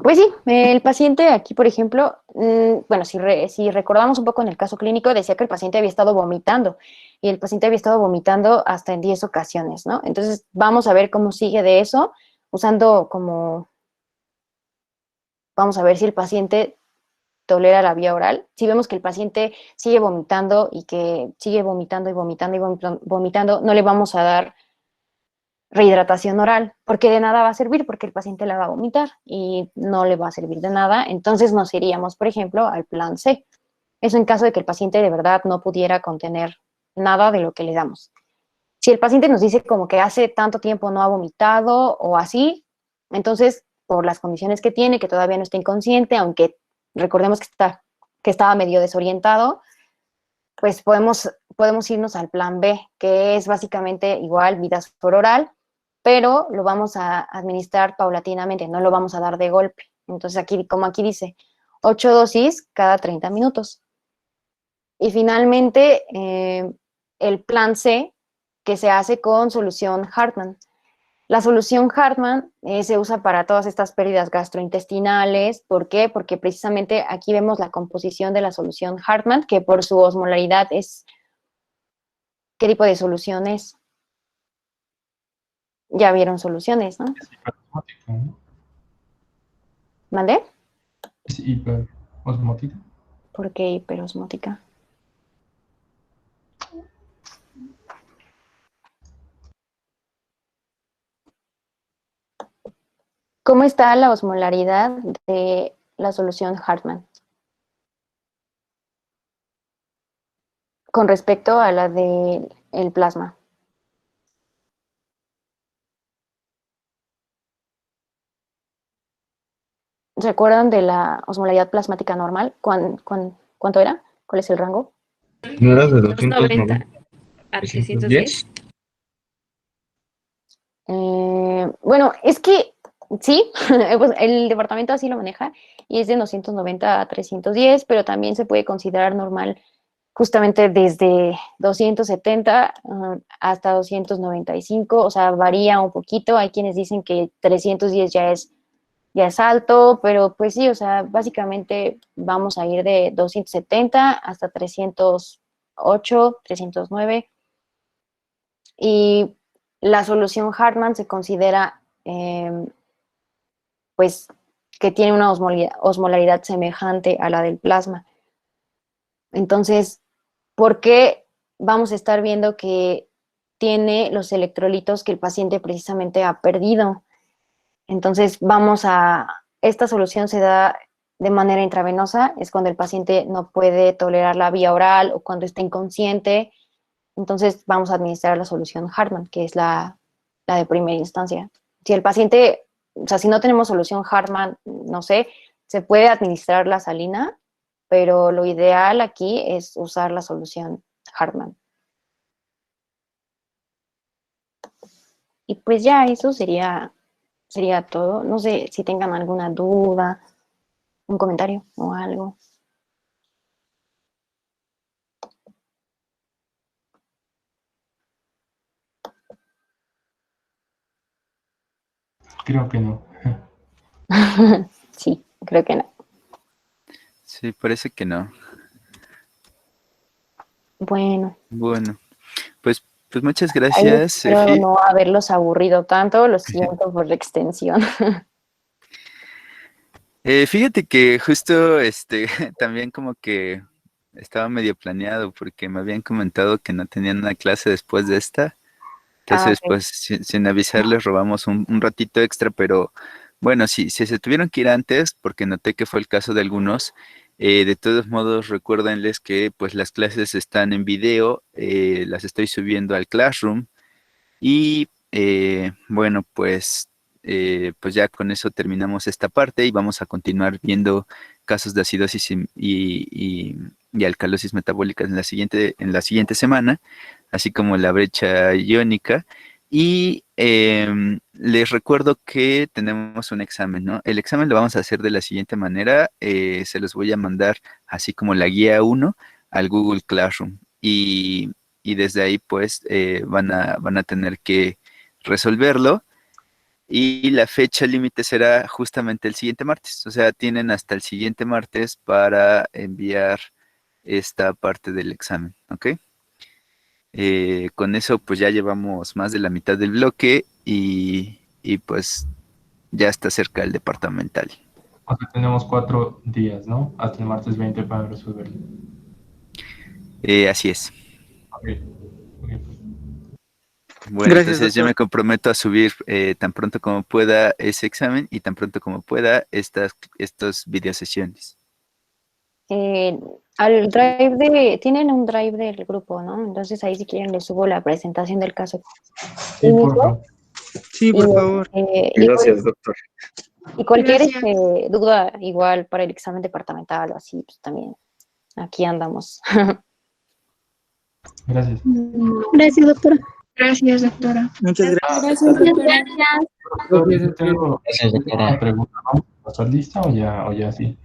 Pues sí, el paciente aquí, por ejemplo, bueno, si recordamos un poco en el caso clínico, decía que el paciente había estado vomitando, y el paciente había estado vomitando hasta en 10 ocasiones, ¿no? Entonces, vamos a ver cómo sigue de eso, usando como, vamos a ver si el paciente tolera la vía oral. Si vemos que el paciente sigue vomitando y que sigue vomitando y vomitando y vomitando, no le vamos a dar rehidratación oral, porque de nada va a servir, porque el paciente la va a vomitar y no le va a servir de nada. Entonces nos iríamos, por ejemplo, al plan C. Eso en caso de que el paciente de verdad no pudiera contener nada de lo que le damos. Si el paciente nos dice como que hace tanto tiempo no ha vomitado o así, entonces por las condiciones que tiene, que todavía no está inconsciente, aunque recordemos que estaba medio desorientado, pues podemos irnos al plan B, que es básicamente igual vida por oral, pero lo vamos a administrar paulatinamente, no lo vamos a dar de golpe. Entonces aquí, como aquí dice, 8 dosis cada 30 minutos. Y finalmente, el plan C, que se hace con solución Hartmann. La solución Hartmann se usa para todas estas pérdidas gastrointestinales. ¿Por qué? Porque precisamente aquí vemos la composición de la solución Hartmann, que por su osmolaridad es... ¿Qué tipo de solución es? Ya vieron soluciones, ¿no? Es hiperosmótica, ¿no? ¿Mande? Es hiperosmótica. ¿Por qué hiperosmótica? ¿Cómo está la osmolaridad de la solución Hartmann con respecto a la del plasma? ¿Recuerdan de la osmolaridad plasmática normal? ¿Cuánto era? ¿Cuál es el rango? ¿No era de 290 290 a 310? 310. Bueno, es que sí, pues el departamento así lo maneja y es de 290 a 310, pero también se puede considerar normal justamente desde 270 hasta 295, o sea, varía un poquito. Hay quienes dicen que 310 ya es alto, pero pues sí, o sea, básicamente vamos a ir de 270 hasta 308, 309. Y la solución Hartmann se considera, pues, que tiene una osmolaridad semejante a la del plasma. Entonces, ¿por qué vamos a estar viendo que tiene los electrolitos que el paciente precisamente ha perdido? Entonces, esta solución se da de manera intravenosa, es cuando el paciente no puede tolerar la vía oral o cuando está inconsciente. Entonces vamos a administrar la solución Hartmann, que es la de primera instancia. Si el paciente, o sea, si no tenemos solución Hartmann, no sé, se puede administrar la salina, pero lo ideal aquí es usar la solución Hartmann. Y pues ya, eso sería todo. No sé si tengan alguna duda, un comentario o algo. Creo que no. Sí, creo que no. Sí, parece que no. Bueno. Bueno, pues muchas Ahí gracias, espero Efi. no haberlos aburrido tanto, lo siento por la extensión. Fíjate que justo también como que estaba medio planeado porque me habían comentado que no tenían una clase después de esta. Entonces, ok. pues sin avisarles robamos un ratito extra, pero bueno, si se tuvieron que ir antes, porque noté que fue el caso de algunos, de todos modos recuérdenles que pues las clases están en video, las estoy subiendo al Classroom y bueno, pues ya con eso terminamos esta parte y vamos a continuar viendo casos de acidosis y alcalosis metabólicas en la siguiente semana, así como la brecha iónica. Y les recuerdo que tenemos un examen, ¿no? El examen lo vamos a hacer de la siguiente manera. Se los voy a mandar así como la guía 1 al Google Classroom. Y desde ahí pues van a tener que resolverlo. Y la fecha límite será justamente el siguiente martes. O sea, tienen hasta el siguiente martes para enviar esta parte del examen, ¿ok? Con eso pues ya llevamos más de la mitad del bloque y pues ya está cerca el departamental. O sea, tenemos 4 días, ¿no? Hasta el martes 20 para resolverlo. Así es. Ok. Bueno, Gracias, entonces yo doctor. me comprometo a subir tan pronto como pueda ese examen y tan pronto como pueda estas videosesiones. Al drive tienen un drive del grupo, ¿no? Entonces ahí si quieren les subo la presentación del caso. Sí, por favor. Sí, por favor. Gracias, doctor. Y cualquier Gracias. duda igual para el examen departamental o así, pues también aquí andamos. Gracias. Gracias, doctora. Gracias, doctora. Muchas gracias. Gracias, doctora. Doctor, tengo Gracias, doctora. una pregunta, ¿no? ¿Estás lista o ya sí?